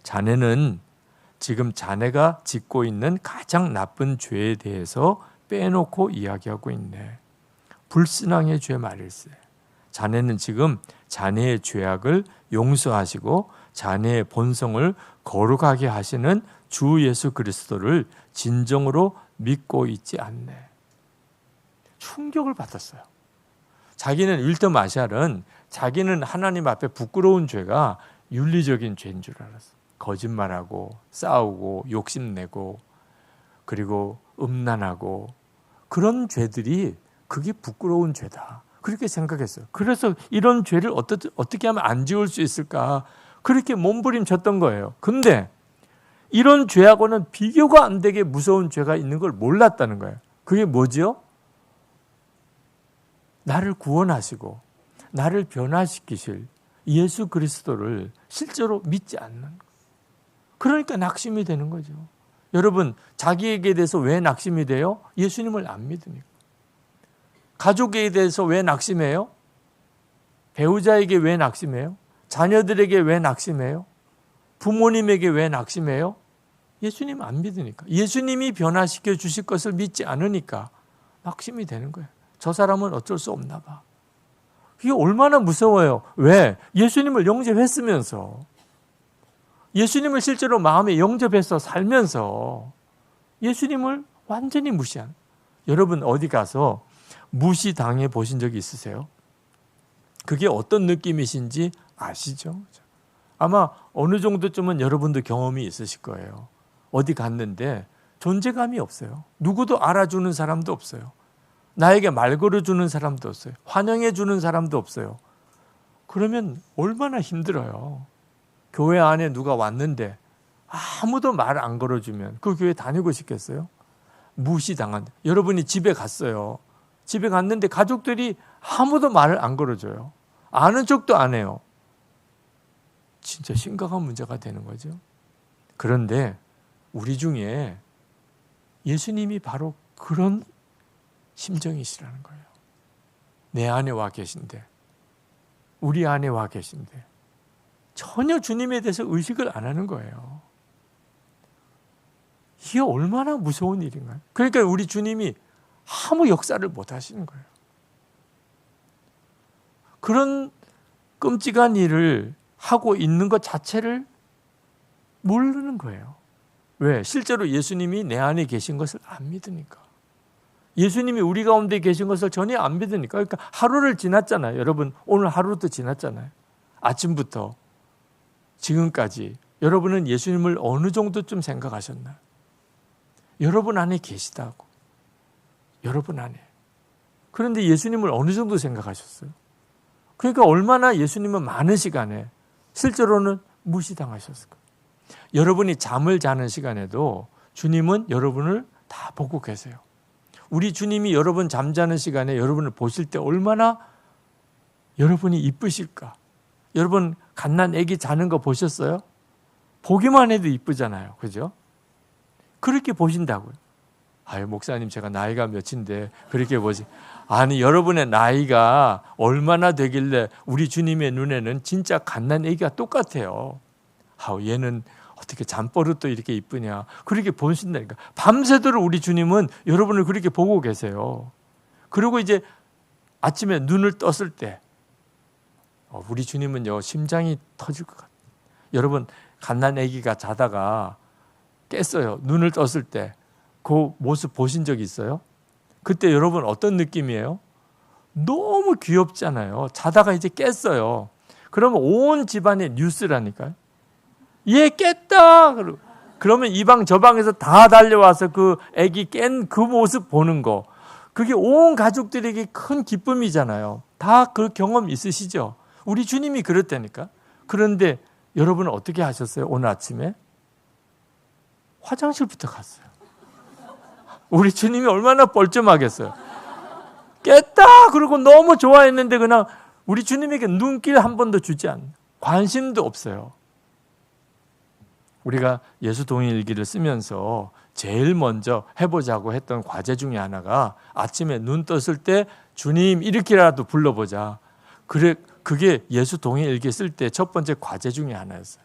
자네는 지금 자네가 짓고 있는 가장 나쁜 죄에 대해서 빼놓고 이야기하고 있네. 불신앙의 죄 말일세. 자네는 지금 자네의 죄악을 용서하시고 자네의 본성을 거룩하게 하시는 주 예수 그리스도를 진정으로 믿고 있지 않네. 충격을 받았어요. 자기는 윌터 마샬은 자기는 하나님 앞에 부끄러운 죄가 윤리적인 죄인 줄 알았어. 거짓말하고 싸우고 욕심내고 그리고 음란하고 그런 죄들이 그게 부끄러운 죄다. 그렇게 생각했어요. 그래서 이런 죄를 어떻게 하면 안 지을 수 있을까? 그렇게 몸부림쳤던 거예요. 근데 이런 죄하고는 비교가 안 되게 무서운 죄가 있는 걸 몰랐다는 거예요. 그게 뭐지요? 나를 구원하시고 나를 변화시키실 예수 그리스도를 실제로 믿지 않는 거예요. 그러니까 낙심이 되는 거죠. 여러분, 자기에게 대해서 왜 낙심이 돼요? 예수님을 안 믿으니까. 가족에 대해서 왜 낙심해요? 배우자에게 왜 낙심해요? 자녀들에게 왜 낙심해요? 부모님에게 왜 낙심해요? 예수님 안 믿으니까. 예수님이 변화시켜 주실 것을 믿지 않으니까 낙심이 되는 거예요. 저 사람은 어쩔 수 없나 봐. 이게 얼마나 무서워요. 왜? 예수님을 영접했으면서, 예수님을 실제로 마음에 영접해서 살면서 예수님을 완전히 무시한. 여러분 어디 가서 무시당해 보신 적이 있으세요? 그게 어떤 느낌이신지 아시죠? 아마 어느 정도쯤은 여러분도 경험이 있으실 거예요. 어디 갔는데 존재감이 없어요. 누구도 알아주는 사람도 없어요. 나에게 말 걸어주는 사람도 없어요. 환영해주는 사람도 없어요. 그러면 얼마나 힘들어요. 교회 안에 누가 왔는데 아무도 말 안 걸어주면 그 교회 다니고 싶겠어요? 무시당한. 여러분이 집에 갔어요. 집에 갔는데 가족들이 아무도 말을 안 걸어줘요. 아는 척도 안 해요. 진짜 심각한 문제가 되는 거죠. 그런데 우리 중에 예수님이 바로 그런 심정이시라는 거예요. 내 안에 와 계신데, 우리 안에 와 계신데 전혀 주님에 대해서 의식을 안 하는 거예요. 이게 얼마나 무서운 일인가요? 그러니까 우리 주님이 아무 역사를 못 하시는 거예요. 그런 끔찍한 일을 하고 있는 것 자체를 모르는 거예요. 왜? 실제로 예수님이 내 안에 계신 것을 안 믿으니까. 예수님이 우리 가운데 계신 것을 전혀 안 믿으니까. 그러니까 하루를 지났잖아요. 여러분, 오늘 하루도 지났잖아요. 아침부터 지금까지 여러분은 예수님을 어느 정도쯤 생각하셨나요? 여러분 안에 계시다고. 여러분 안에. 그런데 예수님을 어느 정도 생각하셨어요? 그러니까 얼마나 예수님은 많은 시간에 실제로는 무시당하셨을까요? 여러분이 잠을 자는 시간에도 주님은 여러분을 다 보고 계세요. 우리 주님이 여러분 잠자는 시간에 여러분을 보실 때 얼마나 여러분이 이쁘실까? 여러분 갓난 아기 자는 거 보셨어요? 보기만 해도 이쁘잖아요. 그죠? 그렇게 보신다고요. 아유, 목사님 제가 나이가 몇인데 그렇게 보지. 아니, 여러분의 나이가 얼마나 되길래 우리 주님의 눈에는 진짜 갓난 아기가 똑같아요. 아우, 얘는 어떻게 잠버릇도 이렇게 이쁘냐. 그렇게 보신다니까. 밤새도록 우리 주님은 여러분을 그렇게 보고 계세요. 그리고 이제 아침에 눈을 떴을 때 우리 주님은요, 심장이 터질 것 같아요. 여러분, 갓난 아기가 자다가 깼어요. 눈을 떴을 때 그 모습 보신 적 있어요? 그때 여러분 어떤 느낌이에요? 너무 귀엽잖아요. 자다가 이제 깼어요. 그러면 온 집안에 뉴스라니까요. 얘 깼다. 그러면 이 방 저 방에서 다 달려와서 그 아기 깬 그 모습 보는 거. 그게 온 가족들에게 큰 기쁨이잖아요. 다 그 경험 있으시죠? 우리 주님이 그랬다니까. 그런데 여러분은 어떻게 하셨어요? 오늘 아침에? 화장실부터 갔어요. 우리 주님이 얼마나 뻘쭘하겠어요. 깼다! 그러고 너무 좋아했는데 그냥 우리 주님에게 눈길 한 번도 주지 않는, 관심도 없어요. 우리가 예수 동일기를 쓰면서 제일 먼저 해보자고 했던 과제 중에 하나가 아침에 눈 떴을 때 주님 이렇게라도 불러보자. 그게 예수 동일기 쓸 때 첫 번째 과제 중에 하나였어요.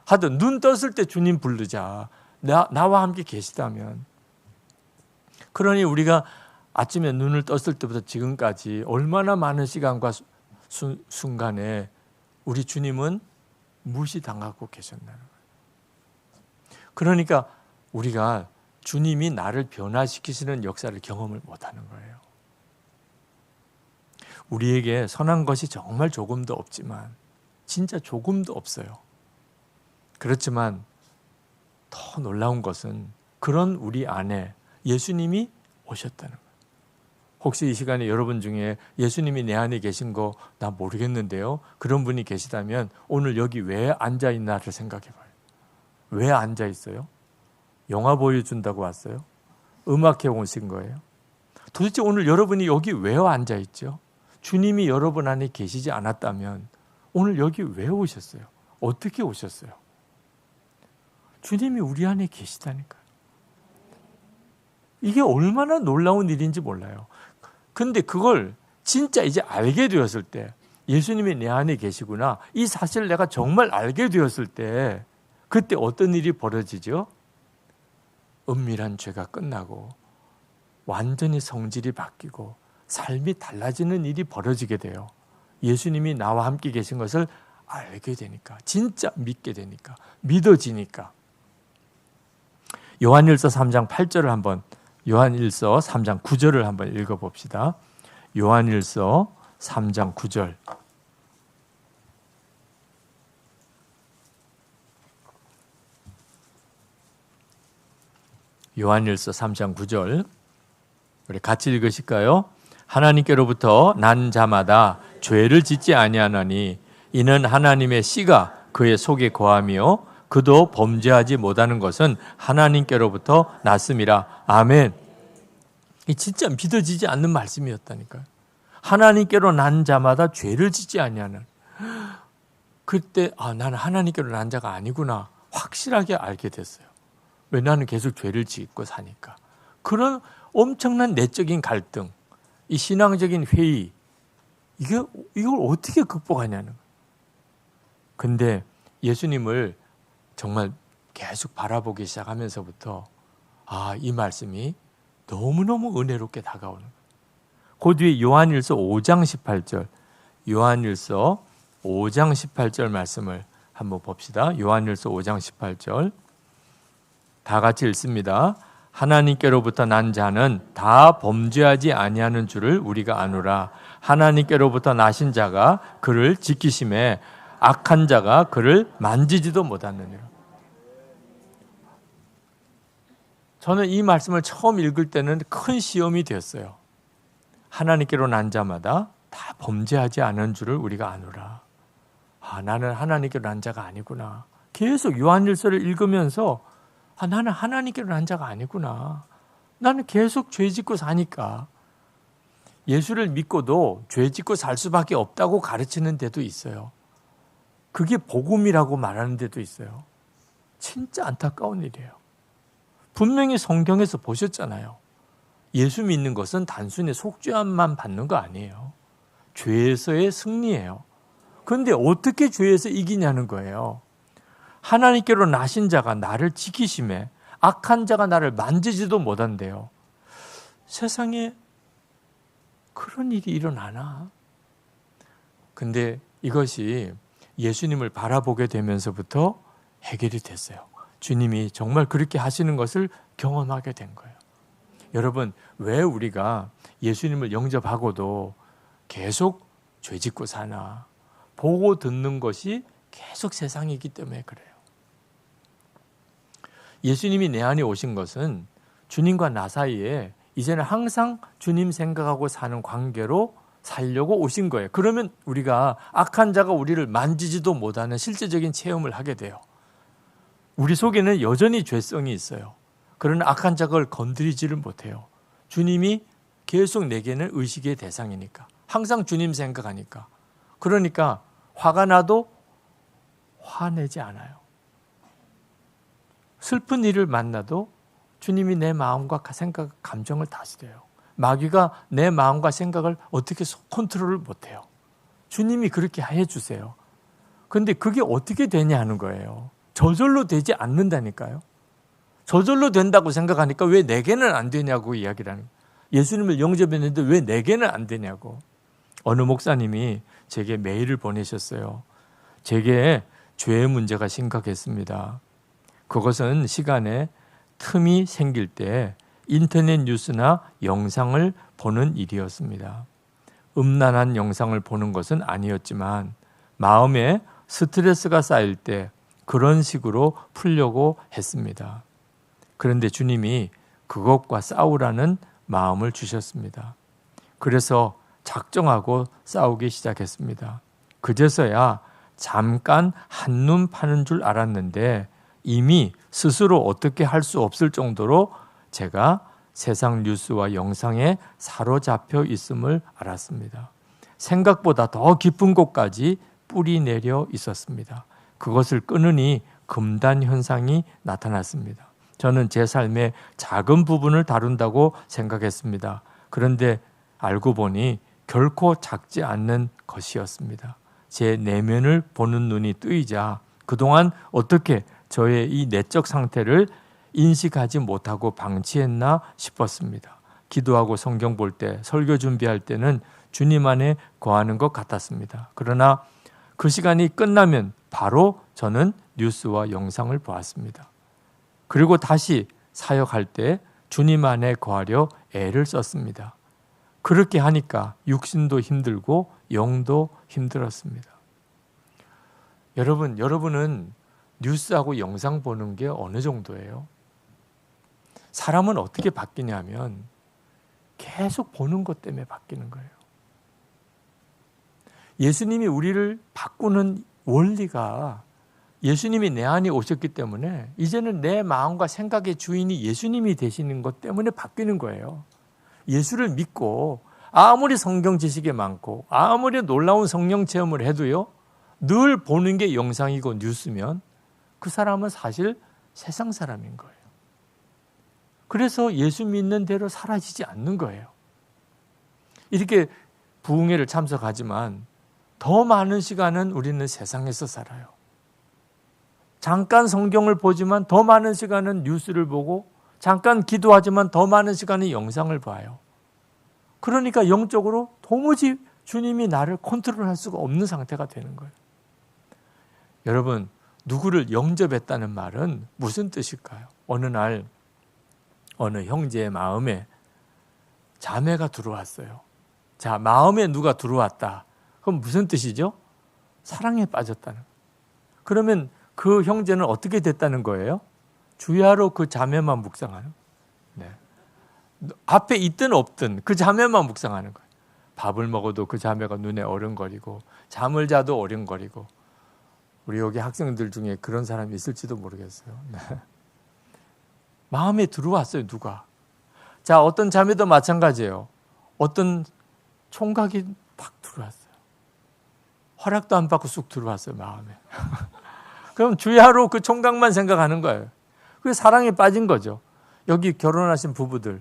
하여튼 눈 떴을 때 주님 부르자. 나와 함께 계시다면. 그러니 우리가 아침에 눈을 떴을 때부터 지금까지 얼마나 많은 시간과 순간에 우리 주님은 무시당하고 계셨나요? 그러니까 우리가 주님이 나를 변화시키시는 역사를 경험을 못하는 거예요. 우리에게 선한 것이 정말 조금도 없지만, 진짜 조금도 없어요. 그렇지만 더 놀라운 것은 그런 우리 안에 예수님이 오셨다는 거예요. 혹시 이 시간에 여러분 중에 예수님이 내 안에 계신 거 나 모르겠는데요. 그런 분이 계시다면 오늘 여기 왜 앉아 있나를 생각해 봐요. 왜 앉아 있어요? 영화 보여준다고 왔어요? 음악회 오신 거예요? 도대체 오늘 여러분이 여기 왜 앉아 있죠? 주님이 여러분 안에 계시지 않았다면 오늘 여기 왜 오셨어요? 어떻게 오셨어요? 주님이 우리 안에 계시다니까요. 이게 얼마나 놀라운 일인지 몰라요. 근데 그걸 진짜 이제 알게 되었을 때, 예수님이 내 안에 계시구나, 이 사실을 내가 정말 알게 되었을 때, 그때 어떤 일이 벌어지죠? 은밀한 죄가 끝나고 완전히 성질이 바뀌고 삶이 달라지는 일이 벌어지게 돼요. 예수님이 나와 함께 계신 것을 알게 되니까, 진짜 믿게 되니까, 믿어지니까. 요한일서 3장 8절을 한번, 요한일서 3장 9절을 한번 읽어봅시다. 요한일서 3장 9절. 요한일서 3장 9절. 우리 같이 읽으실까요? 하나님께로부터 난 자마다 죄를 짓지 아니하나니 이는 하나님의 씨가 그의 속에 거하며 그도 범죄하지 못하는 것은 하나님께로부터 났음이라. 아멘. 이 진짜 믿어지지 않는 말씀이었다니까요. 하나님께로 난 자마다 죄를 짓지 아니하는. 그때 나는 하나님께로 난 자가 아니구나 확실하게 알게 됐어요. 왜? 나는 계속 죄를 짓고 사니까. 그런 엄청난 내적인 갈등, 이 신앙적인 회의, 이걸 어떻게 극복하냐는 거예요. 근데 예수님을 정말 계속 바라보기 시작하면서부터 이 말씀이 너무너무 은혜롭게 다가오는 거예요. 그 뒤에 요한일서 5장 18절, 요한일서 5장 18절 말씀을 한번 봅시다. 요한일서 5장 18절 다 같이 읽습니다. 하나님께로부터 난 자는 다 범죄하지 아니하는 줄을 우리가 아노라. 하나님께로부터 나신 자가 그를 지키심에 악한 자가 그를 만지지도 못하느니라. 저는 이 말씀을 처음 읽을 때는 큰 시험이 되었어요. 하나님께로 난 자마다 다 범죄하지 않은 줄을 우리가 아노라. 나는 하나님께로 난 자가 아니구나. 계속 요한일서를 읽으면서 나는 하나님께로 난 자가 아니구나. 나는 계속 죄 짓고 사니까. 예수를 믿고도 죄 짓고 살 수밖에 없다고 가르치는 데도 있어요. 그게 복음이라고 말하는 데도 있어요. 진짜 안타까운 일이에요. 분명히 성경에서 보셨잖아요. 예수 믿는 것은 단순히 속죄함만 받는 거 아니에요. 죄에서의 승리예요. 그런데 어떻게 죄에서 이기냐는 거예요. 하나님께로 나신 자가 나를 지키심에 악한 자가 나를 만지지도 못한대요. 세상에 그런 일이 일어나나? 근데 이것이 예수님을 바라보게 되면서부터 해결이 됐어요. 주님이 정말 그렇게 하시는 것을 경험하게 된 거예요. 여러분, 왜 우리가 예수님을 영접하고도 계속 죄짓고 사나? 보고 듣는 것이 계속 세상이기 때문에 그래요. 예수님이 내 안에 오신 것은 주님과 나 사이에 이제는 항상 주님 생각하고 사는 관계로 살려고 오신 거예요. 그러면 우리가 악한 자가 우리를 만지지도 못하는 실제적인 체험을 하게 돼요. 우리 속에는 여전히 죄성이 있어요. 그러나 악한 자가 그걸 건드리지를 못해요. 주님이 계속 내게는 의식의 대상이니까. 항상 주님 생각하니까. 그러니까 화가 나도 화내지 않아요. 슬픈 일을 만나도 주님이 내 마음과 생각, 감정을 다스려요. 마귀가 내 마음과 생각을 어떻게 컨트롤을 못해요. 주님이 그렇게 해주세요. 그런데 그게 어떻게 되냐 하는 거예요. 저절로 되지 않는다니까요. 저절로 된다고 생각하니까 왜 내게는 안 되냐고 이야기를 하는 거예요. 예수님을 영접했는데 왜 내게는 안 되냐고. 어느 목사님이 제게 메일을 보내셨어요. 제게 죄의 문제가 심각했습니다. 그것은 시간에 틈이 생길 때 인터넷 뉴스나 영상을 보는 일이었습니다. 음란한 영상을 보는 것은 아니었지만 마음에 스트레스가 쌓일 때 그런 식으로 풀려고 했습니다. 그런데 주님이 그것과 싸우라는 마음을 주셨습니다. 그래서 작정하고 싸우기 시작했습니다. 그제서야 잠깐 한눈 파는 줄 알았는데 이미 스스로 어떻게 할 수 없을 정도로 제가 세상 뉴스와 영상에 사로잡혀 있음을 알았습니다. 생각보다 더 깊은 곳까지 뿌리 내려 있었습니다. 그것을 끊으니 금단 현상이 나타났습니다. 저는 제 삶의 작은 부분을 다룬다고 생각했습니다. 그런데 알고 보니 결코 작지 않는 것이었습니다. 제 내면을 보는 눈이 뜨이자 그동안 어떻게 저의 이 내적 상태를 인식하지 못하고 방치했나 싶었습니다. 기도하고 성경 볼 때, 설교 준비할 때는 주님 안에 거하는 것 같았습니다. 그러나 그 시간이 끝나면 바로 저는 뉴스와 영상을 보았습니다. 그리고 다시 사역할 때 주님 안에 거하려 애를 썼습니다. 그렇게 하니까 육신도 힘들고 영도 힘들었습니다. 여러분은 뉴스하고 영상 보는 게 어느 정도예요? 사람은 어떻게 바뀌냐면 계속 보는 것 때문에 바뀌는 거예요. 예수님이 우리를 바꾸는 원리가 예수님이 내 안에 오셨기 때문에 이제는 내 마음과 생각의 주인이 예수님이 되시는 것 때문에 바뀌는 거예요. 예수를 믿고 아무리 성경 지식이 많고 아무리 놀라운 성령 체험을 해도요, 늘 보는 게 영상이고 뉴스면 그 사람은 사실 세상 사람인 거예요. 그래서 예수 믿는 대로 사라지지 않는 거예요. 이렇게 부흥회를 참석하지만 더 많은 시간은 우리는 세상에서 살아요. 잠깐 성경을 보지만 더 많은 시간은 뉴스를 보고, 잠깐 기도하지만 더 많은 시간은 영상을 봐요. 그러니까 영적으로 도무지 주님이 나를 컨트롤할 수가 없는 상태가 되는 거예요. 여러분, 누구를 영접했다는 말은 무슨 뜻일까요? 어느 날 어느 형제의 마음에 자매가 들어왔어요. 자, 마음에 누가 들어왔다. 그럼 무슨 뜻이죠? 사랑에 빠졌다는 거예요. 그러면 그 형제는 어떻게 됐다는 거예요? 주야로 그 자매만 묵상하는 거예요. 네. 앞에 있든 없든 그 자매만 묵상하는 거예요. 밥을 먹어도 그 자매가 눈에 어른거리고, 잠을 자도 어른거리고. 우리 여기 학생들 중에 그런 사람이 있을지도 모르겠어요. 네. 마음에 들어왔어요, 누가. 자, 어떤 자매도 마찬가지예요. 어떤 총각이 팍 들어왔어요. 허락도 안 받고 쑥 들어왔어요, 마음에. 그럼 주야로 그 총각만 생각하는 거예요. 그게 사랑에 빠진 거죠. 여기 결혼하신 부부들.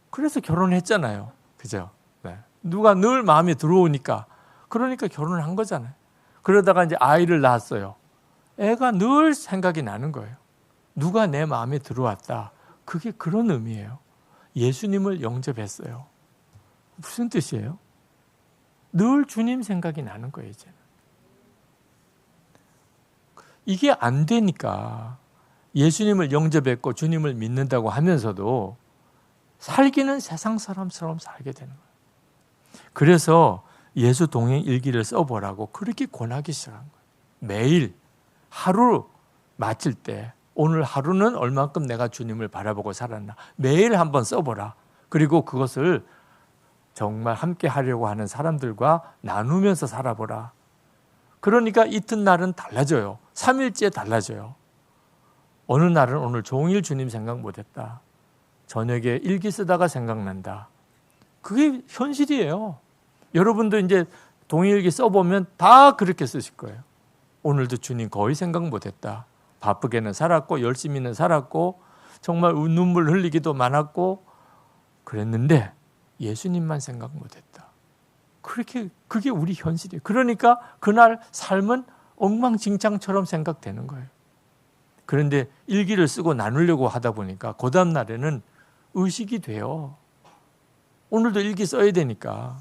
그래서 결혼했잖아요. 그죠? 네. 누가 늘 마음에 들어오니까. 그러니까 결혼을 한 거잖아요. 그러다가 이제 아이를 낳았어요. 애가 늘 생각이 나는 거예요. 누가 내 마음에 들어왔다. 그게 그런 의미예요. 예수님을 영접했어요. 무슨 뜻이에요? 늘 주님 생각이 나는 거예요, 이제는. 이게 안 되니까 예수님을 영접했고 주님을 믿는다고 하면서도 살기는 세상 사람처럼 살게 되는 거예요. 그래서 예수 동행 일기를 써보라고 그렇게 권하기 시작한 거예요. 매일 하루 마칠 때 오늘 하루는 얼만큼 내가 주님을 바라보고 살았나 매일 한번 써보라. 그리고 그것을 정말 함께 하려고 하는 사람들과 나누면서 살아보라. 그러니까 이튿날은 달라져요. 3일째 달라져요. 어느 날은 오늘 종일 주님 생각 못했다. 저녁에 일기 쓰다가 생각난다. 그게 현실이에요. 여러분도 이제 동일기 써보면 다 그렇게 쓰실 거예요. 오늘도 주님 거의 생각 못했다. 바쁘게는 살았고 열심히는 살았고 정말 눈물 흘리기도 많았고 그랬는데 예수님만 생각 못했다. 그게 우리 현실이에요. 그러니까 그날 삶은 엉망진창처럼 생각되는 거예요. 그런데 일기를 쓰고 나누려고 하다 보니까 그 다음 날에는 의식이 돼요. 오늘도 일기 써야 되니까.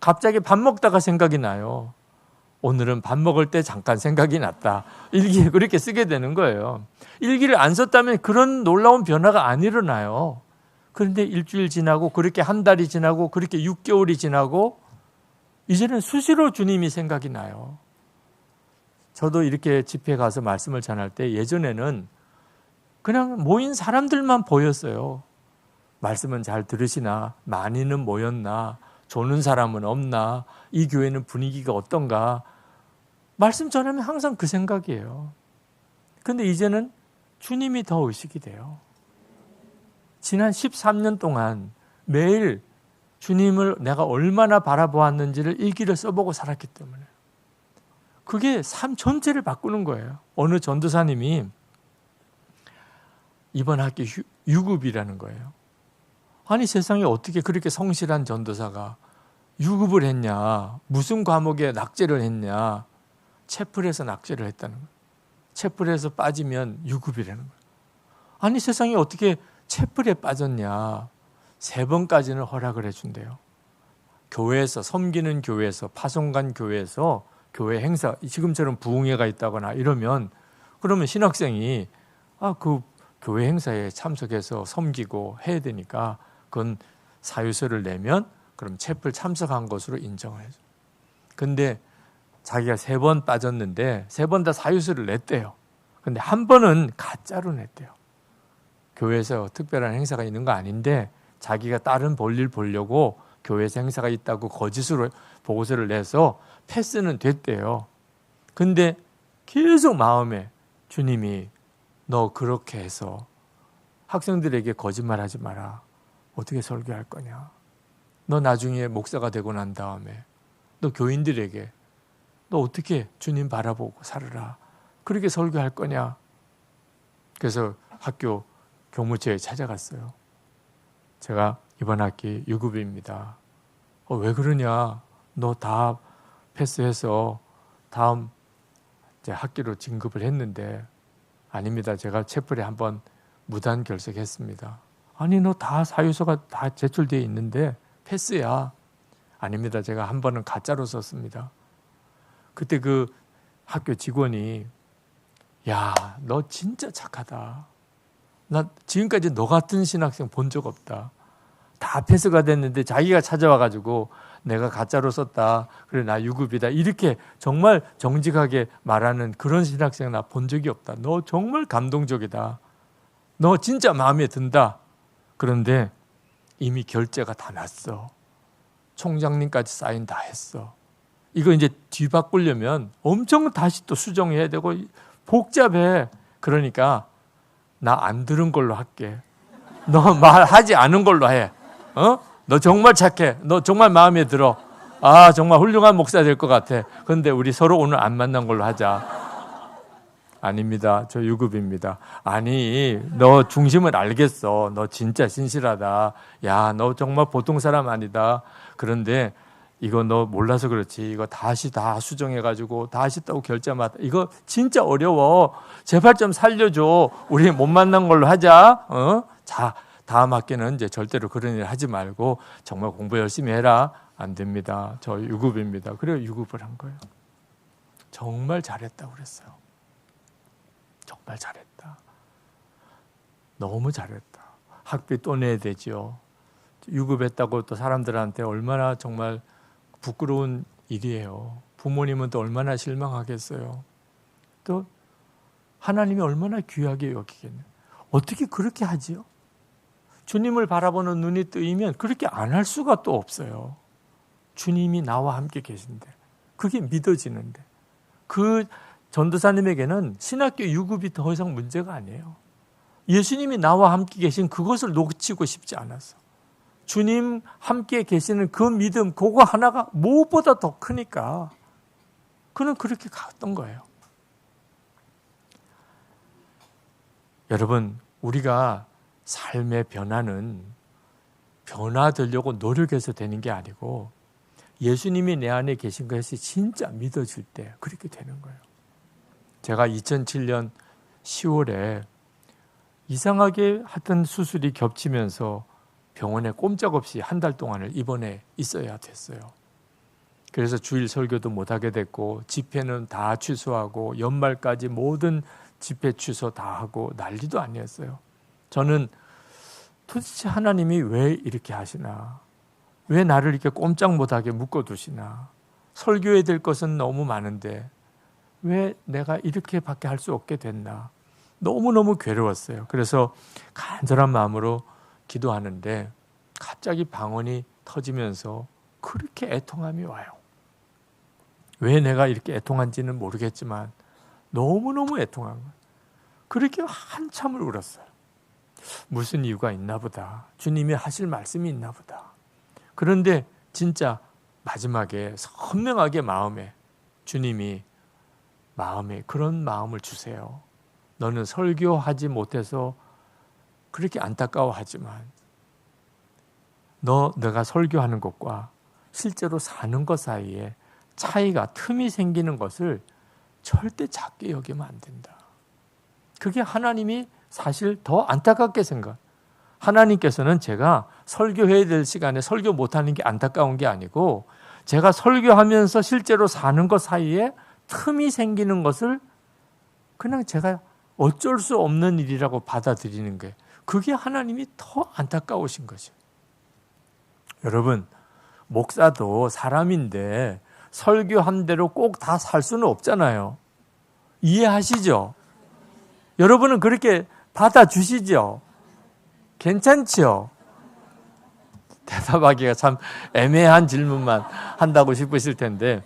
갑자기 밥 먹다가 생각이 나요. 오늘은 밥 먹을 때 잠깐 생각이 났다. 일기에 그렇게 쓰게 되는 거예요. 일기를 안 썼다면 그런 놀라운 변화가 안 일어나요. 그런데 일주일 지나고 그렇게 한 달이 지나고 그렇게 6개월이 지나고 이제는 수시로 주님이 생각이 나요. 저도 이렇게 집회 가서 말씀을 전할 때 예전에는 그냥 모인 사람들만 보였어요. 말씀은 잘 들으시나? 많이는 모였나? 조는 사람은 없나? 이 교회는 분위기가 어떤가? 말씀 전하면 항상 그 생각이에요. 그런데 이제는 주님이 더 의식이 돼요. 지난 13년 동안 매일 주님을 내가 얼마나 바라보았는지를 일기를 써보고 살았기 때문에 그게 삶 전체를 바꾸는 거예요. 어느 전도사님이 이번 학기 유급이라는 거예요. 아니 세상에 어떻게 그렇게 성실한 전도사가 유급을 했냐. 무슨 과목에 낙제를 했냐. 채플에서 낙제를 했다는 거예요. 채플에서 빠지면 유급이라는 거예요. 아니 세상에 어떻게 채플에 빠졌냐. 3번까지는 허락을 해준대요. 교회에서 섬기는 교회에서 파송간 교회에서 교회 행사 지금처럼 부흥회가 있다거나 이러면 그러면 신학생이 그 교회 행사에 참석해서 섬기고 해야 되니까 그건 사유서를 내면 그럼 채플 참석한 것으로 인정을 해줘. 근데 자기가 3번 빠졌는데 3번 다 사유서를 냈대요. 근데 한 번은 가짜로 냈대요. 교회에서 특별한 행사가 있는 거 아닌데 자기가 다른 볼일 보려고 교회에서 행사가 있다고 거짓으로 보고서를 내서 패스는 됐대요. 근데 계속 마음에 주님이 너 그렇게 해서 학생들에게 거짓말하지 마라. 어떻게 설교할 거냐? 너 나중에 목사가 되고 난 다음에 너 교인들에게 너 어떻게 주님 바라보고 살으라. 그렇게 설교할 거냐? 그래서 학교 교무처에 찾아갔어요. 제가 이번 학기 유급입니다. 왜 그러냐? 너 다 패스해서 다음 이제 학기로 진급을 했는데 아닙니다. 제가 채플에 한번 무단 결석했습니다. 아니 너 다 사유서가 다 제출되어 있는데 패스야. 아닙니다. 제가 한 번은 가짜로 썼습니다. 그때 그 학교 직원이 야, 너 진짜 착하다. 나 지금까지 너 같은 신학생 본 적 없다. 다 패스가 됐는데 자기가 찾아와가지고 내가 가짜로 썼다. 그래 나 유급이다. 이렇게 정말 정직하게 말하는 그런 신학생 나 본 적이 없다. 너 정말 감동적이다. 너 진짜 마음에 든다. 그런데 이미 결제가 다 났어. 총장님까지 사인 다 했어. 이거 이제 뒤바꾸려면 엄청 다시 또 수정해야 되고 복잡해. 그러니까 나 안 들은 걸로 할게. 너 말하지 않은 걸로 해. 너 정말 착해. 너 정말 마음에 들어. 아, 정말 훌륭한 목사 될 것 같아. 그런데 우리 서로 오늘 안 만난 걸로 하자. 아닙니다. 저 유급입니다. 아니, 너 중심을 알겠어. 너 진짜 신실하다. 야, 너 정말 보통 사람 아니다. 그런데 이거 너 몰라서 그렇지. 이거 다시 다 수정해가지고 다시 또 결제 맡아. 이거 진짜 어려워. 제발 좀 살려줘. 우리 못 만난 걸로 하자. 자, 다음 학기는 이제 절대로 그런 일 하지 말고 정말 공부 열심히 해라. 안 됩니다. 저 유급입니다. 그래요, 유급을 한 거예요. 정말 잘했다고 그랬어요. 정말 잘했다. 너무 잘했다. 학비 또 내야 되죠. 유급했다고 또 사람들한테 얼마나 정말 부끄러운 일이에요. 부모님은 또 얼마나 실망하겠어요. 또 하나님이 얼마나 귀하게 여기겠네요. 어떻게 그렇게 하지요? 주님을 바라보는 눈이 뜨이면 그렇게 안 할 수가 또 없어요. 주님이 나와 함께 계신데 그게 믿어지는데 그 전도사님에게는 신학교 유급이 더 이상 문제가 아니에요. 예수님이 나와 함께 계신 그것을 놓치고 싶지 않았어. 주님 함께 계시는 그 믿음 그거 하나가 무엇보다 더 크니까 그는 그렇게 갔던 거예요. 여러분, 우리가 삶의 변화는 변화되려고 노력해서 되는 게 아니고 예수님이 내 안에 계신 것이 진짜 믿어질 때 그렇게 되는 거예요. 제가 2007년 10월에 이상하게 하던 수술이 겹치면서 병원에 꼼짝없이 한 달 동안을 입원해 있어야 됐어요. 그래서 주일 설교도 못하게 됐고 집회는 다 취소하고 연말까지 모든 집회 취소 다 하고 난리도 아니었어요. 저는 도대체 하나님이 왜 이렇게 하시나? 왜 나를 이렇게 꼼짝 못하게 묶어두시나? 설교해야 될 것은 너무 많은데 왜 내가 이렇게밖에 할 수 없게 됐나? 너무너무 괴로웠어요. 그래서 간절한 마음으로 기도하는데 갑자기 방언이 터지면서 그렇게 애통함이 와요. 왜 내가 이렇게 애통한지는 모르겠지만 너무너무 애통한 거예요. 그렇게 한참을 울었어요. 무슨 이유가 있나 보다. 주님이 하실 말씀이 있나 보다. 그런데 진짜 마지막에 선명하게 마음에 주님이 마음에 그런 마음을 주세요. 너는 설교하지 못해서 그렇게 안타까워하지만 내가 설교하는 것과 실제로 사는 것 사이에 차이가 틈이 생기는 것을 절대 작게 여기면 안 된다. 그게 하나님이 사실 더 안타깝게 하나님께서는 제가 설교해야 될 시간에 설교 못하는 게 안타까운 게 아니고 제가 설교하면서 실제로 사는 것 사이에 틈이 생기는 것을 그냥 제가 어쩔 수 없는 일이라고 받아들이는 게 그게 하나님이 더 안타까우신 거죠. 여러분, 목사도 사람인데 설교한 대로 꼭 다 살 수는 없잖아요. 이해하시죠? 여러분은 그렇게 받아주시죠? 괜찮죠? 대답하기가 참 애매한 질문만 한다고 싶으실 텐데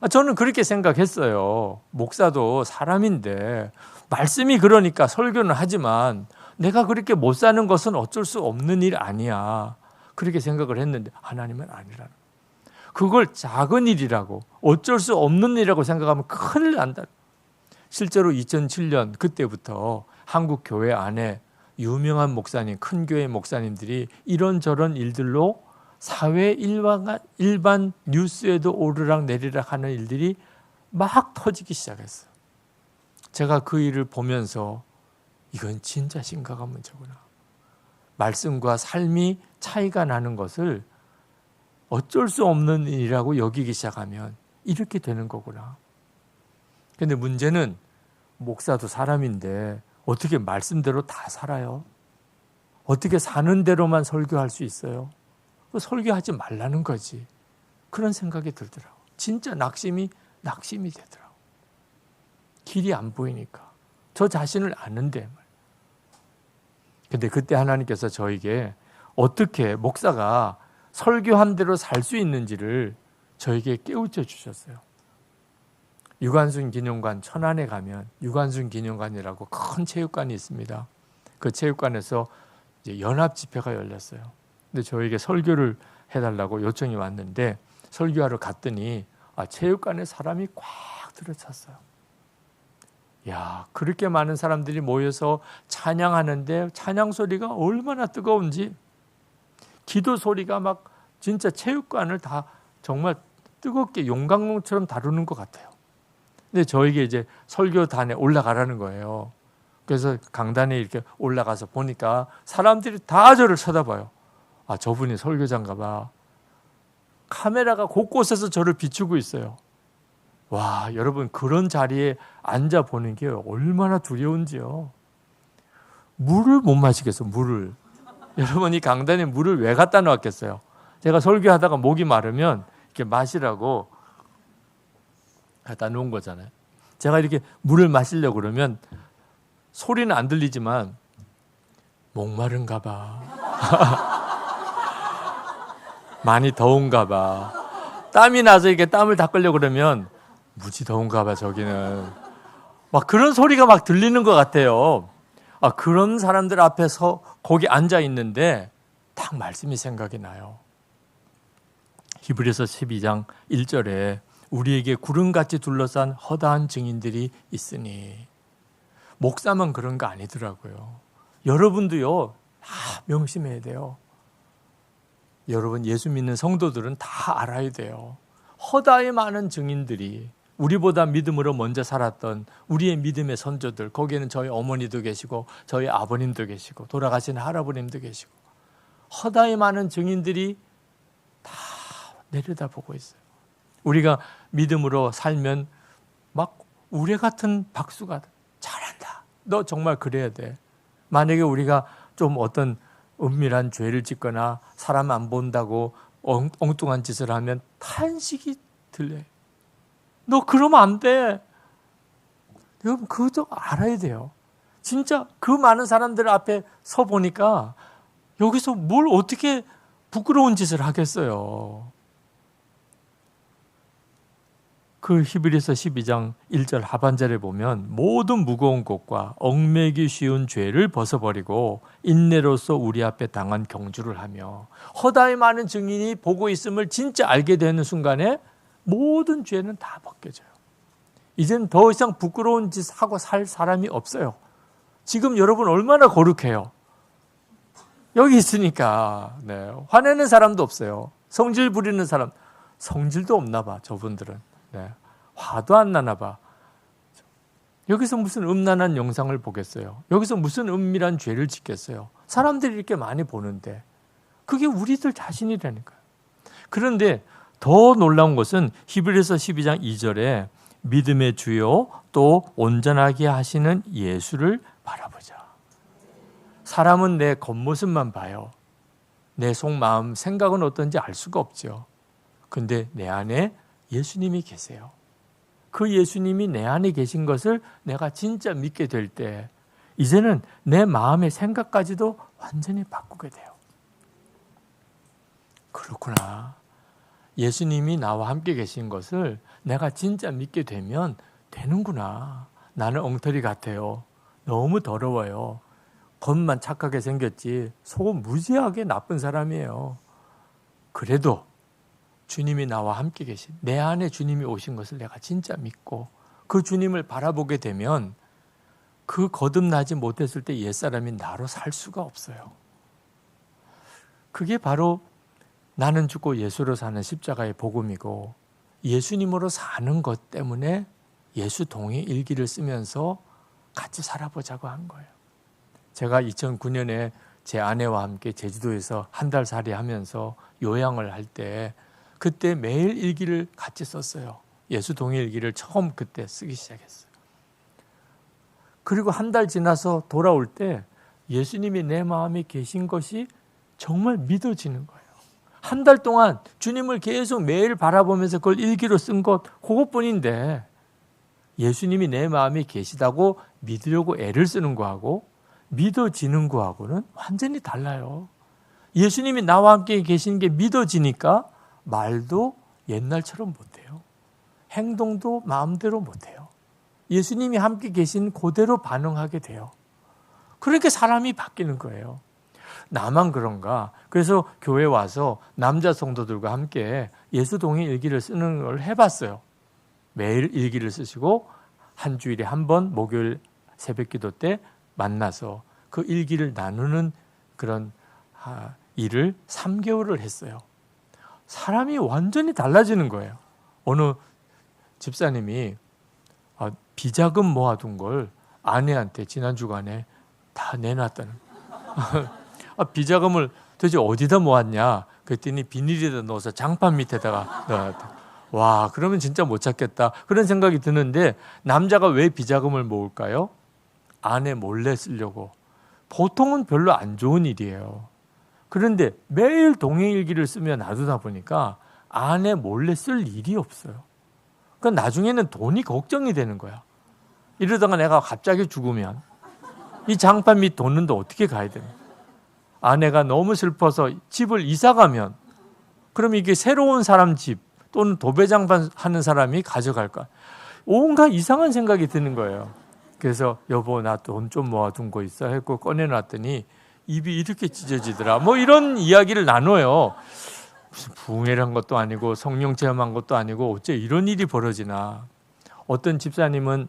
저는 그렇게 생각했어요. 목사도 사람인데 말씀이 그러니까 설교는 하지만 내가 그렇게 못 사는 것은 어쩔 수 없는 일 아니야. 그렇게 생각을 했는데 하나님은 아니라는. 그걸 작은 일이라고 어쩔 수 없는 일이라고 생각하면 큰일 난다. 실제로 2007년 그때부터 한국 교회 안에 유명한 목사님, 큰 교회 목사님들이 이런저런 일들로 사회 일반 뉴스에도 오르락 내리락 하는 일들이 막 터지기 시작했어요. 제가 그 일을 보면서 이건 진짜 심각한 문제구나. 말씀과 삶이 차이가 나는 것을 어쩔 수 없는 일이라고 여기기 시작하면 이렇게 되는 거구나. 근데 문제는 목사도 사람인데 어떻게 말씀대로 다 살아요? 어떻게 사는 대로만 설교할 수 있어요? 설교하지 말라는 거지. 그런 생각이 들더라고. 진짜 낙심이 되더라고. 길이 안 보이니까. 저 자신을 아는데. 근데 그때 하나님께서 저에게 어떻게 목사가 설교한 대로 살 수 있는지를 저에게 깨우쳐 주셨어요. 유관순 기념관 천안에 가면 유관순 기념관이라고 큰 체육관이 있습니다. 그 체육관에서 이제 연합 집회가 열렸어요. 근데 저에게 설교를 해달라고 요청이 왔는데 설교하러 갔더니 체육관에 사람이 꽉 들어찼어요. 야, 그렇게 많은 사람들이 모여서 찬양하는데 찬양 소리가 얼마나 뜨거운지 기도 소리가 막 진짜 체육관을 다 정말 뜨겁게 용광로처럼 다루는 것 같아요. 근데 저에게 이제 설교단에 올라가라는 거예요. 그래서 강단에 이렇게 올라가서 보니까 사람들이 다 저를 쳐다봐요. 저분이 설교자인가 봐. 카메라가 곳곳에서 저를 비추고 있어요. 와, 여러분 그런 자리에 앉아 보는 게 얼마나 두려운지요. 물을 못 마시겠어, 물을. 여러분 이 강단에 물을 왜 갖다 놓았겠어요? 제가 설교하다가 목이 마르면 이렇게 마시라고 갖다 놓은 거잖아요. 제가 이렇게 물을 마시려고 그러면 소리는 안 들리지만 목마른가 봐. 많이 더운가 봐. 땀이 나서 이렇게 땀을 닦으려고 그러면 무지 더운가 봐 저기는. 막 그런 소리가 막 들리는 것 같아요. 그런 사람들 앞에서 거기 앉아 있는데 딱 말씀이 생각이 나요. 히브리서 12장 1절에 우리에게 구름같이 둘러싼 허다한 증인들이 있으니. 목사만 그런 거 아니더라고요. 여러분도요 다 명심해야 돼요. 여러분 예수 믿는 성도들은 다 알아야 돼요. 허다히 많은 증인들이 우리보다 믿음으로 먼저 살았던 우리의 믿음의 선조들, 거기에는 저희 어머니도 계시고 저희 아버님도 계시고 돌아가신 할아버님도 계시고 허다히 많은 증인들이 다 내려다보고 있어요. 우리가 믿음으로 살면 막 우레 같은 박수가 잘한다. 너 정말 그래야 돼. 만약에 우리가 좀 어떤 은밀한 죄를 짓거나 사람 안 본다고 엉뚱한 짓을 하면 탄식이 들려요. 너 그러면 안 돼. 여러분 그것도 알아야 돼요. 진짜 그 많은 사람들 앞에 서 보니까 여기서 뭘 어떻게 부끄러운 짓을 하겠어요. 그 히브리서 12장 1절 하반절에 보면 모든 무거운 것과 얽매기 쉬운 죄를 벗어버리고 인내로서 우리 앞에 당한 경주를 하며 허다히 많은 증인이 보고 있음을 진짜 알게 되는 순간에 모든 죄는 다 벗겨져요. 이제는 더 이상 부끄러운 짓 하고 살 사람이 없어요. 지금 여러분 얼마나 거룩해요. 여기 있으니까 화내는 사람도 없어요. 성질 부리는 사람, 성질도 없나 봐 저분들은. 화도 안 나나 봐. 여기서 무슨 음란한 영상을 보겠어요? 여기서 무슨 은밀한 죄를 짓겠어요? 사람들이 이렇게 많이 보는데 그게 우리들 자신이라니까요. 그런데 더 놀라운 것은 히브리서 12장 2절에 믿음의 주요 또 온전하게 하시는 예수를 바라보자. 사람은 내 겉모습만 봐요. 내 속마음 생각은 어떤지 알 수가 없죠. 근데 내 안에 예수님이 계세요. 그 예수님이 내 안에 계신 것을 내가 진짜 믿게 될 때 이제는 내 마음의 생각까지도 완전히 바꾸게 돼요. 그렇구나. 예수님이 나와 함께 계신 것을 내가 진짜 믿게 되면 되는구나. 나는 엉터리 같아요. 너무 더러워요. 겉만 착하게 생겼지 속은 무지하게 나쁜 사람이에요. 그래도 주님이 나와 함께 계신, 내 안에 주님이 오신 것을 내가 진짜 믿고 그 주님을 바라보게 되면 그 거듭나지 못했을 때 옛사람이 나로 살 수가 없어요. 그게 바로 나는 죽고 예수로 사는 십자가의 복음이고, 예수님으로 사는 것 때문에 예수 동의 일기를 쓰면서 같이 살아보자고 한 거예요. 제가 2009년에 제 아내와 함께 제주도에서 한 달 살이 하면서 요양을 할 때 그때 매일 일기를 같이 썼어요. 예수 동의 일기를 처음 그때 쓰기 시작했어요. 그리고 한 달 지나서 돌아올 때 예수님이 내 마음에 계신 것이 정말 믿어지는 거예요. 한 달 동안 주님을 계속 매일 바라보면서 그걸 일기로 쓴 것 그것뿐인데, 예수님이 내 마음에 계시다고 믿으려고 애를 쓰는 거하고 믿어지는 거하고는 완전히 달라요. 예수님이 나와 함께 계시는 게 믿어지니까 말도 옛날처럼 못해요. 행동도 마음대로 못해요. 예수님이 함께 계신 그대로 반응하게 돼요. 그렇게 사람이 바뀌는 거예요. 나만 그런가? 그래서 교회 와서 남자 성도들과 함께 예수 동의 일기를 쓰는 걸 해봤어요. 매일 일기를 쓰시고 한 주일에 한 번 목요일 새벽기도 때 만나서 그 일기를 나누는 그런 일을 3개월을 했어요. 사람이 완전히 달라지는 거예요. 어느 집사님이 비자금 모아둔 걸 아내한테 지난 주간에 다 내놨다는 비자금을 도대체 어디다 모았냐 그랬더니 비닐에다 넣어서 장판 밑에다가 넣어놨다. 와, 그러면 진짜 못 찾겠다 그런 생각이 드는데, 남자가 왜 비자금을 모을까요? 아내 몰래 쓰려고. 보통은 별로 안 좋은 일이에요. 그런데 매일 동행일기를 쓰며 놔두다 보니까 아내 몰래 쓸 일이 없어요. 그러니까 나중에는 돈이 걱정이 되는 거야. 이러다가 내가 갑자기 죽으면 이 장판 밑 돈은 또 어떻게 가야 되나? 아내가 너무 슬퍼서 집을 이사 가면 그럼 이게 새로운 사람 집 또는 도배장판 하는 사람이 가져갈까? 온갖 이상한 생각이 드는 거예요. 그래서 여보 나 돈 좀 모아둔 거 있어 했고 꺼내놨더니 입이 이렇게 찢어지더라. 뭐 이런 이야기를 나눠요. 무슨 부흥회란 것도 아니고 성령 체험한 것도 아니고 어째 이런 일이 벌어지나. 어떤 집사님은,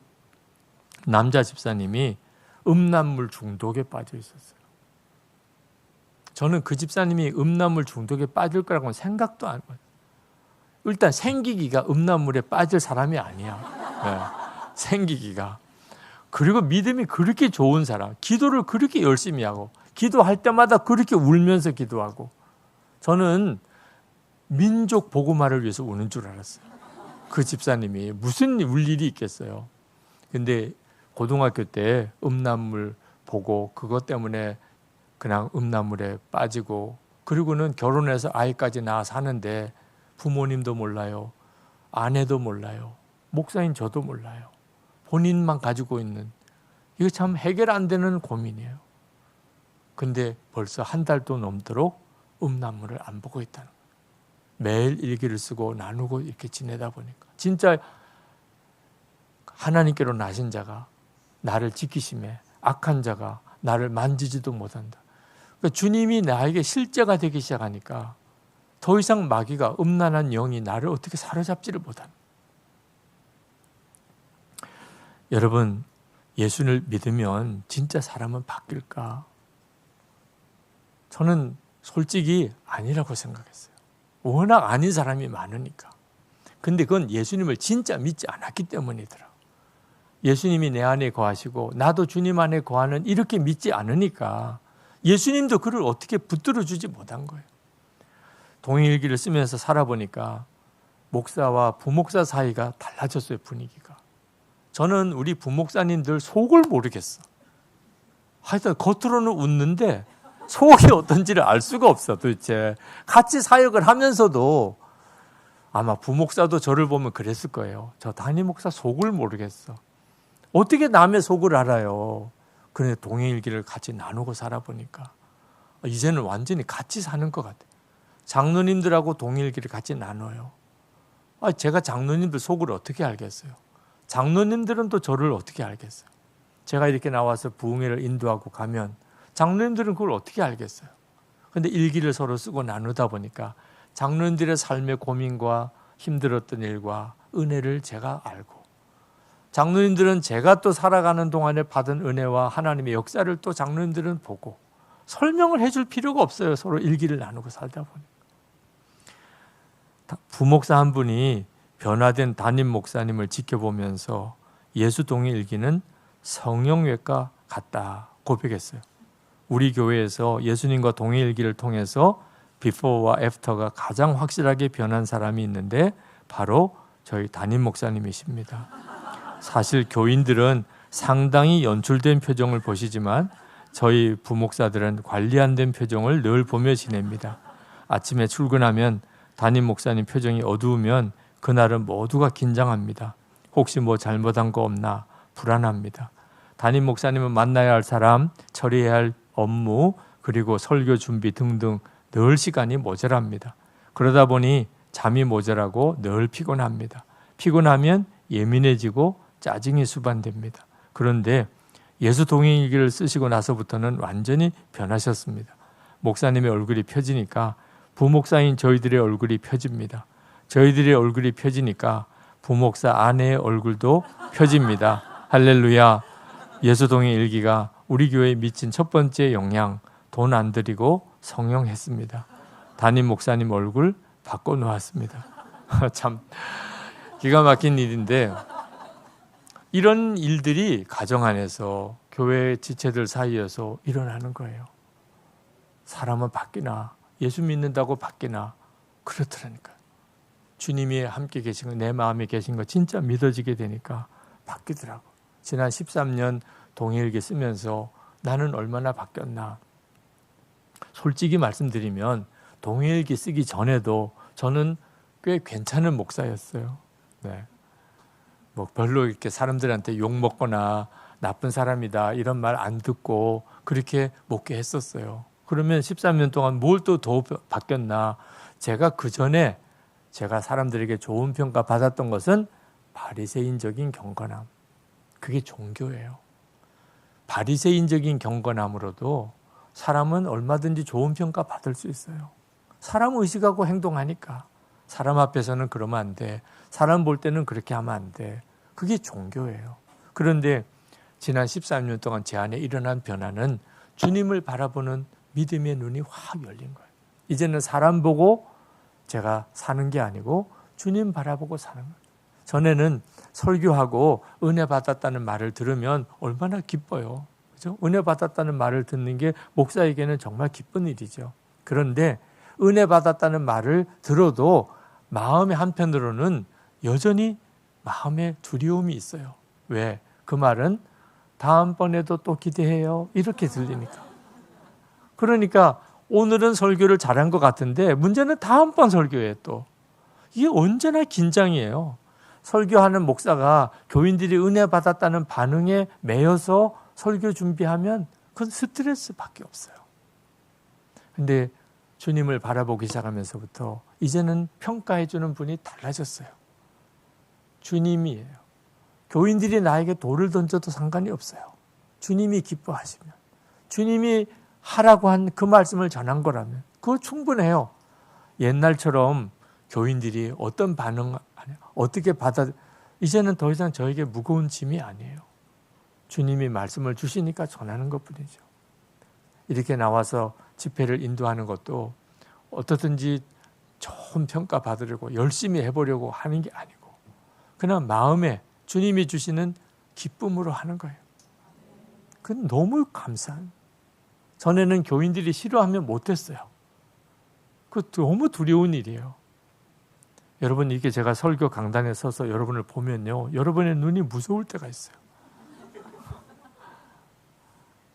남자 집사님이 음란물 중독에 빠져 있었어요. 저는 그 집사님이 음란물 중독에 빠질 거라고는 생각도 안 해요. 일단 생기기가 음란물에 빠질 사람이 아니야. 네, 생기기가. 그리고 믿음이 그렇게 좋은 사람, 기도를 그렇게 열심히 하고 기도할 때마다 그렇게 울면서 기도하고. 저는 민족 복음화를 위해서 우는 줄 알았어요. 그 집사님이 무슨 울 일이 있겠어요. 근데 고등학교 때 음란물 보고 그것 때문에 그냥 음란물에 빠지고, 그리고는 결혼해서 아이까지 낳아 사는데 부모님도 몰라요. 아내도 몰라요. 목사인 저도 몰라요. 본인만 가지고 있는, 이거 참 해결 안 되는 고민이에요. 근데 벌써 한 달도 넘도록 음란물을 안 보고 있다는 거예요. 매일 일기를 쓰고 나누고 이렇게 지내다 보니까 진짜 하나님께로 나신 자가 나를 지키심에 악한 자가 나를 만지지도 못한다. 그러니까 주님이 나에게 실제가 되기 시작하니까 더 이상 마귀가, 음란한 영이 나를 어떻게 사로잡지를 못합니다. 여러분, 예수를 믿으면 진짜 사람은 바뀔까? 저는 솔직히 아니라고 생각했어요. 워낙 아닌 사람이 많으니까. 근데 그건 예수님을 진짜 믿지 않았기 때문이더라. 예수님이 내 안에 거하시고 나도 주님 안에 거하는, 이렇게 믿지 않으니까 예수님도 그를 어떻게 붙들어 주지 못한 거예요. 동일기를 쓰면서 살아보니까 목사와 부목사 사이가 달라졌어요, 분위기가. 저는 우리 부목사님들 속을 모르겠어. 하여튼 겉으로는 웃는데 속이 어떤지를 알 수가 없어 도대체. 같이 사역을 하면서도 아마 부목사도 저를 보면 그랬을 거예요. 저 담임 목사 속을 모르겠어. 어떻게 남의 속을 알아요. 그런데 동행일기를 같이 나누고 살아보니까 이제는 완전히 같이 사는 것 같아요. 장로님들하고 동일기를 같이 나눠요. 제가 장로님들 속을 어떻게 알겠어요? 장로님들은 또 저를 어떻게 알겠어요? 제가 이렇게 나와서 부흥회를 인도하고 가면 장로님들은 그걸 어떻게 알겠어요? 근데 일기를 서로 쓰고 나누다 보니까 장로님들의 삶의 고민과 힘들었던 일과 은혜를 제가 알고, 장로님들은 제가 또 살아가는 동안에 받은 은혜와 하나님의 역사를 또 장로님들은 보고, 설명을 해줄 필요가 없어요. 서로 일기를 나누고 살다 보니. 부목사 한 분이 변화된 담임 목사님을 지켜보면서 예수 동의 일기는 성령외과 같다 고백했어요. 우리 교회에서 예수님과 동의 일기를 통해서 비포와 애프터가 가장 확실하게 변한 사람이 있는데 바로 저희 담임 목사님이십니다. 사실 교인들은 상당히 연출된 표정을 보시지만 저희 부목사들은 관리 안 된 표정을 늘 보며 지냅니다. 아침에 출근하면 담임 목사님 표정이 어두우면 그날은 모두가 긴장합니다. 혹시 뭐 잘못한 거 없나 불안합니다. 담임 목사님은 만나야 할 사람, 처리해야 할 업무, 그리고 설교 준비 등등 늘 시간이 모자랍니다. 그러다 보니 잠이 모자라고 늘 피곤합니다. 피곤하면 예민해지고 짜증이 수반됩니다. 그런데 예수 동행일기를 쓰시고 나서부터는 완전히 변하셨습니다. 목사님의 얼굴이 펴지니까 부목사인 저희들의 얼굴이 펴집니다. 저희들의 얼굴이 펴지니까 부목사 아내의 얼굴도 펴집니다. 할렐루야. 예수 동행일기가 우리 교회에 미친 첫 번째 영향, 돈 안 들이고 성령했습니다. 담임 목사님 얼굴 바꿔놓았습니다. 참 기가 막힌 일인데, 이런 일들이 가정 안에서 교회 지체들 사이에서 일어나는 거예요. 사람은 바뀌나, 예수 믿는다고 바뀌나, 그렇더라니까. 주님이 함께 계신 거, 내 마음에 계신 거 진짜 믿어지게 되니까 바뀌더라고. 지난 13년 동일기 쓰면서 나는 얼마나 바뀌었나. 솔직히 말씀드리면 동일기 쓰기 전에도 저는 꽤 괜찮은 목사였어요. 네. 뭐 별로 이렇게 사람들한테 욕 먹거나 나쁜 사람이다 이런 말 안 듣고 그렇게 목회했었어요. 그러면 13년 동안 뭘 또 더 바뀌었나? 제가 그 전에 제가 사람들에게 좋은 평가 받았던 것은 바리새인적인 경건함. 그게 종교예요. 바리새인적인 경건함으로도 사람은 얼마든지 좋은 평가 받을 수 있어요. 사람 의식하고 행동하니까. 사람 앞에서는 그러면 안 돼. 사람 볼 때는 그렇게 하면 안 돼. 그게 종교예요. 그런데 지난 13년 동안 제 안에 일어난 변화는 주님을 바라보는 믿음의 눈이 확 열린 거예요. 이제는 사람 보고 제가 사는 게 아니고 주님 바라보고 사는 거예요. 전에는 설교하고 은혜 받았다는 말을 들으면 얼마나 기뻐요. 그죠? 은혜 받았다는 말을 듣는 게 목사에게는 정말 기쁜 일이죠. 그런데 은혜 받았다는 말을 들어도 마음의 한편으로는 여전히 마음에 두려움이 있어요. 왜? 그 말은 다음번에도 또 기대해요. 이렇게 들리니까. 그러니까 오늘은 설교를 잘한 것 같은데 문제는 다음번 설교에 또. 이게 언제나 긴장이에요. 설교하는 목사가 교인들이 은혜 받았다는 반응에 매여서 설교 준비하면 그건 스트레스밖에 없어요. 근데 주님을 바라보기 시작하면서부터 이제는 평가해 주는 분이 달라졌어요. 주님이에요. 교인들이 나에게 돌을 던져도 상관이 없어요. 주님이 기뻐하시면, 주님이 하라고 한 그 말씀을 전한 거라면 그거 충분해요. 옛날처럼 교인들이 어떤 반응, 어떻게 이제는 더 이상 저에게 무거운 짐이 아니에요. 주님이 말씀을 주시니까 전하는 것뿐이죠. 이렇게 나와서 집회를 인도하는 것도 어떻든지 좋은 평가 받으려고 열심히 해보려고 하는 게 아니고 그냥 마음에 주님이 주시는 기쁨으로 하는 거예요. 그건 너무 감사한. 전에는 교인들이 싫어하면 못했어요. 그 너무 두려운 일이에요. 여러분, 이게 제가 설교 강단에 서서 여러분을 보면요, 여러분의 눈이 무서울 때가 있어요.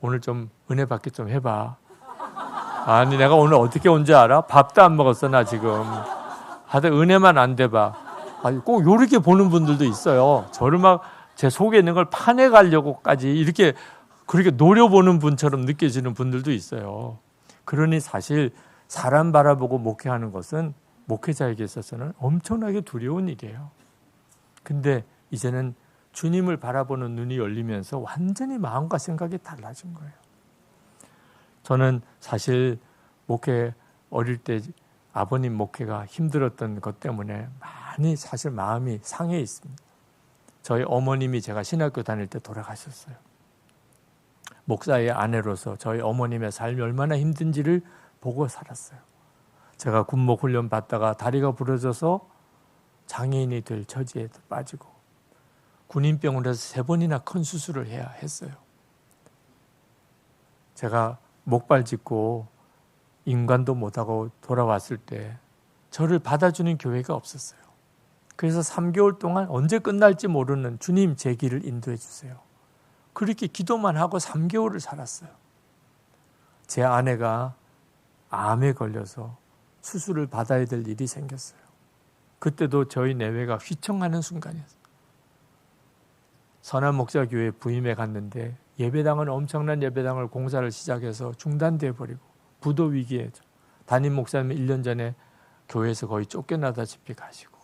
오늘 좀 은혜 받게 좀 해봐. 아니, 내가 오늘 어떻게 온 줄 알아? 밥도 안 먹었어 나 지금. 하여튼 은혜만 안 돼봐. 아니, 꼭 이렇게 보는 분들도 있어요. 저를 막 제 속에 있는 걸 파내가려고까지 이렇게 그렇게 노려보는 분처럼 느껴지는 분들도 있어요. 그러니 사실 사람 바라보고 목회하는 것은 목회자에게 있어서는 엄청나게 두려운 일이에요. 근데 이제는 주님을 바라보는 눈이 열리면서 완전히 마음과 생각이 달라진 거예요. 저는 사실 목회 어릴 때 아버님 목회가 힘들었던 것 때문에 많이 사실 마음이 상해 있습니다. 저희 어머님이 제가 신학교 다닐 때 돌아가셨어요. 목사의 아내로서 저희 어머님의 삶이 얼마나 힘든지를 보고 살았어요. 제가 군목 훈련 받다가 다리가 부러져서 장애인이 될 처지에 빠지고 군인병원에서 3번이나 큰 수술을 해야 했어요. 제가 목발 짚고 인간도 못하고 돌아왔을 때 저를 받아주는 교회가 없었어요. 그래서 3개월 동안 언제 끝날지 모르는 주님 제 길을 인도해 주세요. 그렇게 기도만 하고 3개월을 살았어요. 제 아내가 암에 걸려서 수술을 받아야 될 일이 생겼어요. 그때도 저희 내외가 휘청하는 순간이었어요. 선한목자교회 부임에 갔는데 예배당은 엄청난 예배당을 공사를 시작해서 중단돼 버리고 부도 위기에 담임 목사님이 1년 전에 교회에서 거의 쫓겨나다시피 가시고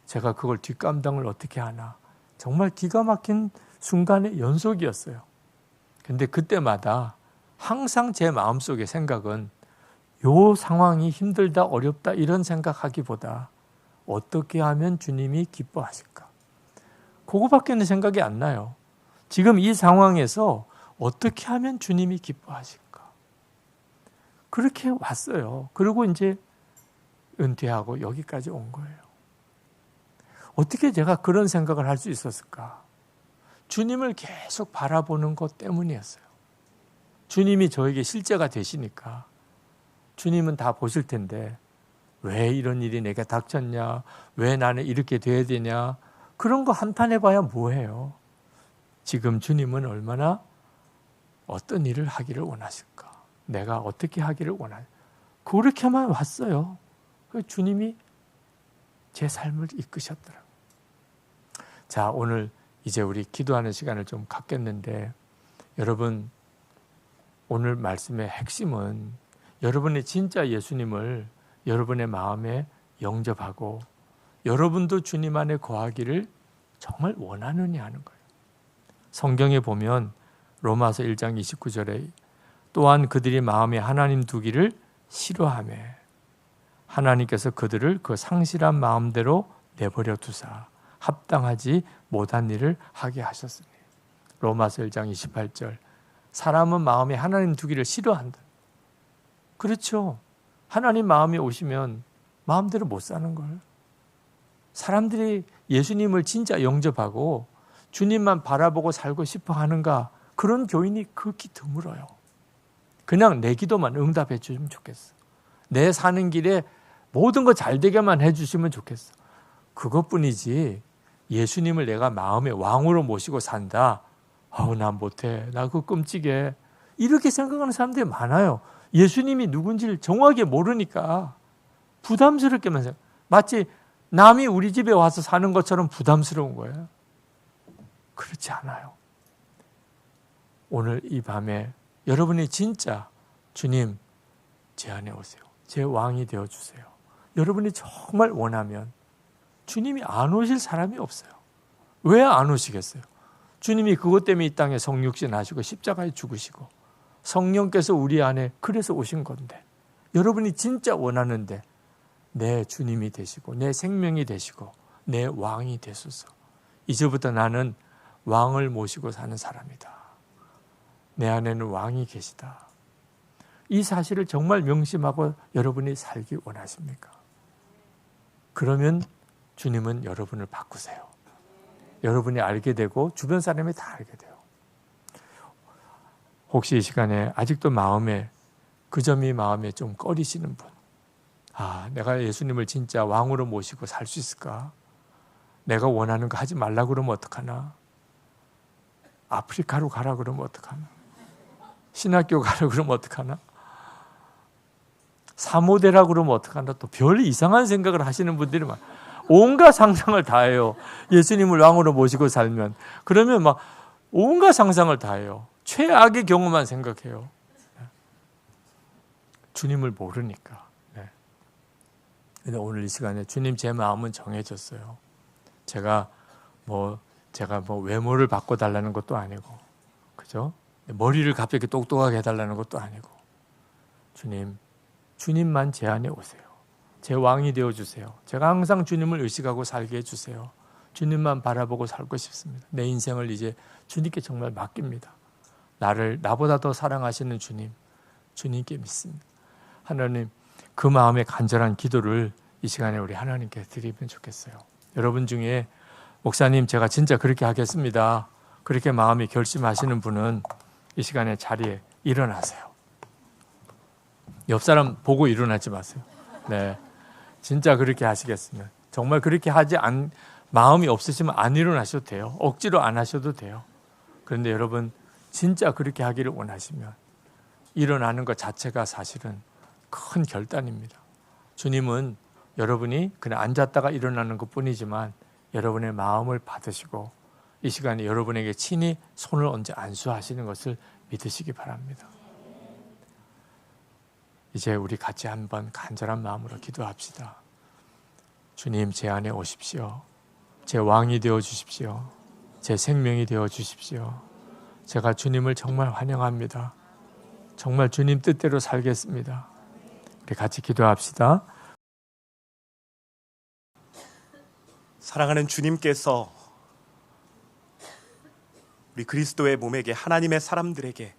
제가 그걸 뒷감당을 어떻게 하나 정말 기가 막힌 순간의 연속이었어요. 근데 그때마다 항상 제 마음속의 생각은 요 상황이 힘들다 어렵다 이런 생각하기보다 어떻게 하면 주님이 기뻐하실까? 그거밖에는 생각이 안 나요. 지금 이 상황에서 어떻게 하면 주님이 기뻐하실까? 그렇게 왔어요. 그리고 이제 은퇴하고 여기까지 온 거예요. 어떻게 제가 그런 생각을 할 수 있었을까? 주님을 계속 바라보는 것 때문이었어요. 주님이 저에게 실제가 되시니까 주님은 다 보실 텐데 왜 이런 일이 내게 닥쳤냐? 왜 나는 이렇게 돼야 되냐? 그런 거 한탄 해봐야 뭐해요? 지금 주님은 얼마나 어떤 일을 하기를 원하실까? 내가 어떻게 하기를 원하냐? 그렇게만 왔어요. 주님이 제 삶을 이끄셨더라고요. 자, 오늘 이제 우리 기도하는 시간을 좀 갖겠는데 여러분 오늘 말씀의 핵심은 여러분이 진짜 예수님을 여러분의 마음에 영접하고 여러분도 주님 안에 거하기를 정말 원하느냐 하는 거예요. 성경에 보면 로마서 1장 29절에 또한 그들이 마음에 하나님 두기를 싫어하며 하나님께서 그들을 그 상실한 마음대로 내버려 두사 합당하지 못한 일을 하게 하셨으니. 로마서 1장 28절 사람은 마음에 하나님 두기를 싫어한다. 그렇죠. 하나님 마음에 오시면 마음대로 못 사는 걸. 사람들이 예수님을 진짜 영접하고 주님만 바라보고 살고 싶어 하는가? 그런 교인이 극히 드물어요. 그냥 내 기도만 응답해 주시면 좋겠어. 내 사는 길에 모든 거 잘 되게만 해 주시면 좋겠어. 그것뿐이지 예수님을 내가 마음의 왕으로 모시고 산다. 난 못해. 나 그거 끔찍해. 이렇게 생각하는 사람들이 많아요. 예수님이 누군지를 정확하게 모르니까 부담스럽게만 생각. 마치 남이 우리 집에 와서 사는 것처럼 부담스러운 거예요. 그렇지 않아요. 오늘 이 밤에 여러분이 진짜 주님 제 안에 오세요. 제 왕이 되어주세요. 여러분이 정말 원하면 주님이 안 오실 사람이 없어요. 왜 안 오시겠어요? 주님이 그것 때문에 이 땅에 성육신 하시고 십자가에 죽으시고 성령께서 우리 안에 그래서 오신 건데 여러분이 진짜 원하는데 내 주님이 되시고 내 생명이 되시고 내 왕이 되소서. 이제부터 나는 왕을 모시고 사는 사람이다. 내 안에는 왕이 계시다. 이 사실을 정말 명심하고 여러분이 살기 원하십니까? 그러면 주님은 여러분을 바꾸세요. 여러분이 알게 되고 주변 사람이 다 알게 돼요. 혹시 이 시간에 아직도 마음에 그 점이 마음에 좀 꺼리시는 분, 내가 예수님을 진짜 왕으로 모시고 살 수 있을까? 내가 원하는 거 하지 말라 그러면 어떡하나? 아프리카로 가라 그러면 어떡하나? 신학교 가라 그러면 어떡하나? 사모대라 그러면 어떡하나? 또 별 이상한 생각을 하시는 분들이 많아요. 온갖 상상을 다 해요. 예수님을 왕으로 모시고 살면. 그러면 막 온갖 상상을 다 해요. 최악의 경우만 생각해요. 주님을 모르니까. 네. 근데 오늘 이 시간에 주님 제 마음은 정해졌어요. 제가 뭐 외모를 바꿔달라는 것도 아니고, 그죠? 머리를 갑자기 똑똑하게 해달라는 것도 아니고, 주님만 제 안에 오세요. 제 왕이 되어주세요. 제가 항상 주님을 의식하고 살게 해주세요. 주님만 바라보고 살고 싶습니다. 내 인생을 이제 주님께 정말 맡깁니다. 나보다 더 사랑하시는 주님께 믿습니다. 하나님, 그 마음의 간절한 기도를 이 시간에 우리 하나님께 드리면 좋겠어요. 여러분 중에 목사님 제가 진짜 그렇게 하겠습니다, 그렇게 마음이 결심하시는 분은 이 시간에 자리에 일어나세요. 옆 사람 보고 일어나지 마세요. 네, 진짜 그렇게 하시겠으면, 정말 그렇게 마음이 없으시면 안 일어나셔도 돼요. 억지로 안 하셔도 돼요. 그런데 여러분 진짜 그렇게 하기를 원하시면 일어나는 것 자체가 사실은 큰 결단입니다. 주님은 여러분이 그냥 앉았다가 일어나는 것뿐이지만 여러분의 마음을 받으시고 이 시간에 여러분에게 친히 손을 얹어 안수하시는 것을 믿으시기 바랍니다. 이제 우리 같이 한번 간절한 마음으로 기도합시다. 주님, 제 안에 오십시오. 제 왕이 되어 주십시오. 제 생명이 되어 주십시오. 제가 주님을 정말 환영합니다. 정말 주님 뜻대로 살겠습니다. 우리 같이 기도합시다. 사랑하는 주님께서 우리 그리스도의 몸에게, 하나님의 사람들에게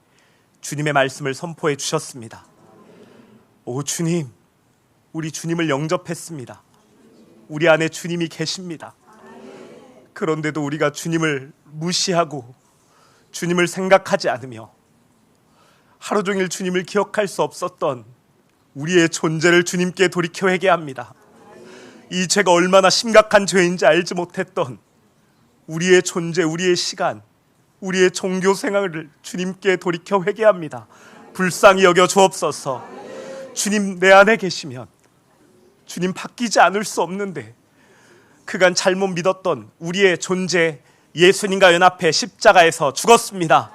주님의 말씀을 선포해 주셨습니다. 오 주님, 우리 주님을 영접했습니다. 우리 안에 주님이 계십니다. 그런데도 우리가 주님을 무시하고 주님을 생각하지 않으며 하루 종일 주님을 기억할 수 없었던 우리의 존재를 주님께 돌이켜 회개합니다. 이 죄가 얼마나 심각한 죄인지 알지 못했던 우리의 존재, 우리의 시간, 우리의 종교 생활을 주님께 돌이켜 회개합니다. 불쌍히 여겨 주옵소서. 주님 내 안에 계시면 주님 바뀌지 않을 수 없는데 그간 잘못 믿었던 우리의 존재, 예수님과 연합해 십자가에서 죽었습니다.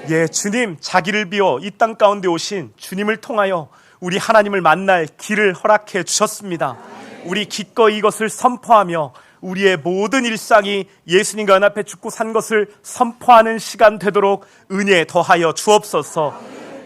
예, 주님 자기를 비워 이 땅 가운데 오신 주님을 통하여 우리 하나님을 만날 길을 허락해 주셨습니다. 우리 기꺼이 이것을 선포하며 우리의 모든 일상이 예수님과 연합해 죽고 산 것을 선포하는 시간 되도록 은혜 더하여 주옵소서.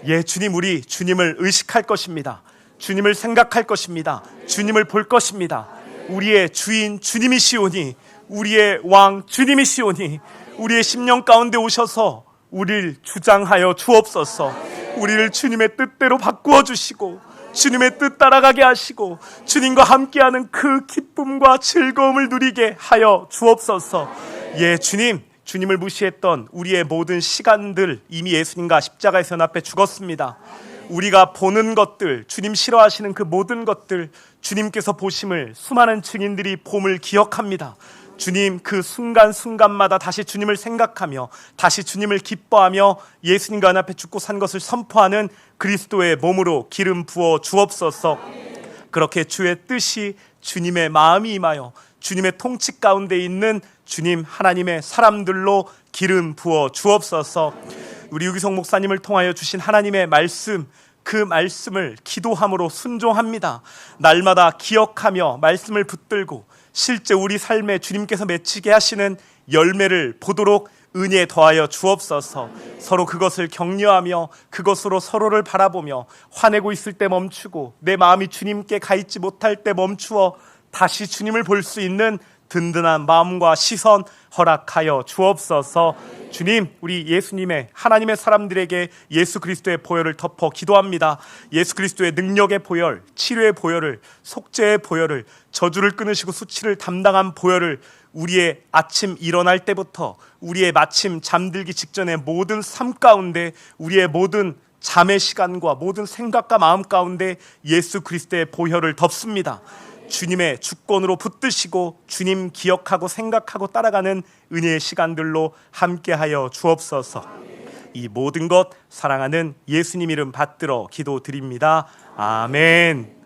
예, 주님, 우리 주님을 의식할 것입니다. 주님을 생각할 것입니다. 주님을 볼 것입니다. 우리의 주인 주님이시오니, 우리의 왕 주님이시오니, 우리의 심령 가운데 오셔서 우리를 주장하여 주옵소서. 우리를 주님의 뜻대로 바꾸어 주시고 주님의 뜻 따라가게 하시고 주님과 함께하는 그 기쁨과 즐거움을 누리게 하여 주옵소서. 예, 주님을 무시했던 우리의 모든 시간들 이미 예수님과 십자가에서 연합해 죽었습니다. 우리가 보는 것들, 주님 싫어하시는 그 모든 것들, 주님께서 보심을 수많은 증인들이 봄을 기억합니다. 주님 그 순간순간마다 다시 주님을 생각하며 다시 주님을 기뻐하며 예수님과 연합해 죽고 산 것을 선포하는 그리스도의 몸으로 기름 부어 주옵소서. 그렇게 주의 뜻이, 주님의 마음이 임하여 주님의 통치 가운데 있는 주님 하나님의 사람들로 기름 부어 주옵소서. 우리 유기성 목사님을 통하여 주신 하나님의 말씀, 그 말씀을 기도함으로 순종합니다. 날마다 기억하며 말씀을 붙들고 실제 우리 삶에 주님께서 맺히게 하시는 열매를 보도록 은혜 더하여 주옵소서. 서로 그것을 격려하며 그것으로 서로를 바라보며 화내고 있을 때 멈추고 내 마음이 주님께 가 있지 못할 때 멈추어 다시 주님을 볼 수 있는 든든한 마음과 시선 허락하여 주옵소서. 주님, 우리 예수님의 하나님의 사람들에게 예수 그리스도의 보혈을 덮어 기도합니다. 예수 그리스도의 능력의 보혈, 치료의 보혈을, 속죄의 보혈을, 저주를 끊으시고 수치를 담당한 보혈을 우리의 아침 일어날 때부터 우리의 마침 잠들기 직전의 모든 삶 가운데, 우리의 모든 잠의 시간과 모든 생각과 마음 가운데 예수 그리스도의 보혈을 덮습니다. 주님의 주권으로 붙드시고 주님 기억하고 생각하고 따라가는 은혜의 시간들로 함께하여 주옵소서. 이 모든 것 사랑하는 예수님 이름 받들어 기도드립니다. 아멘.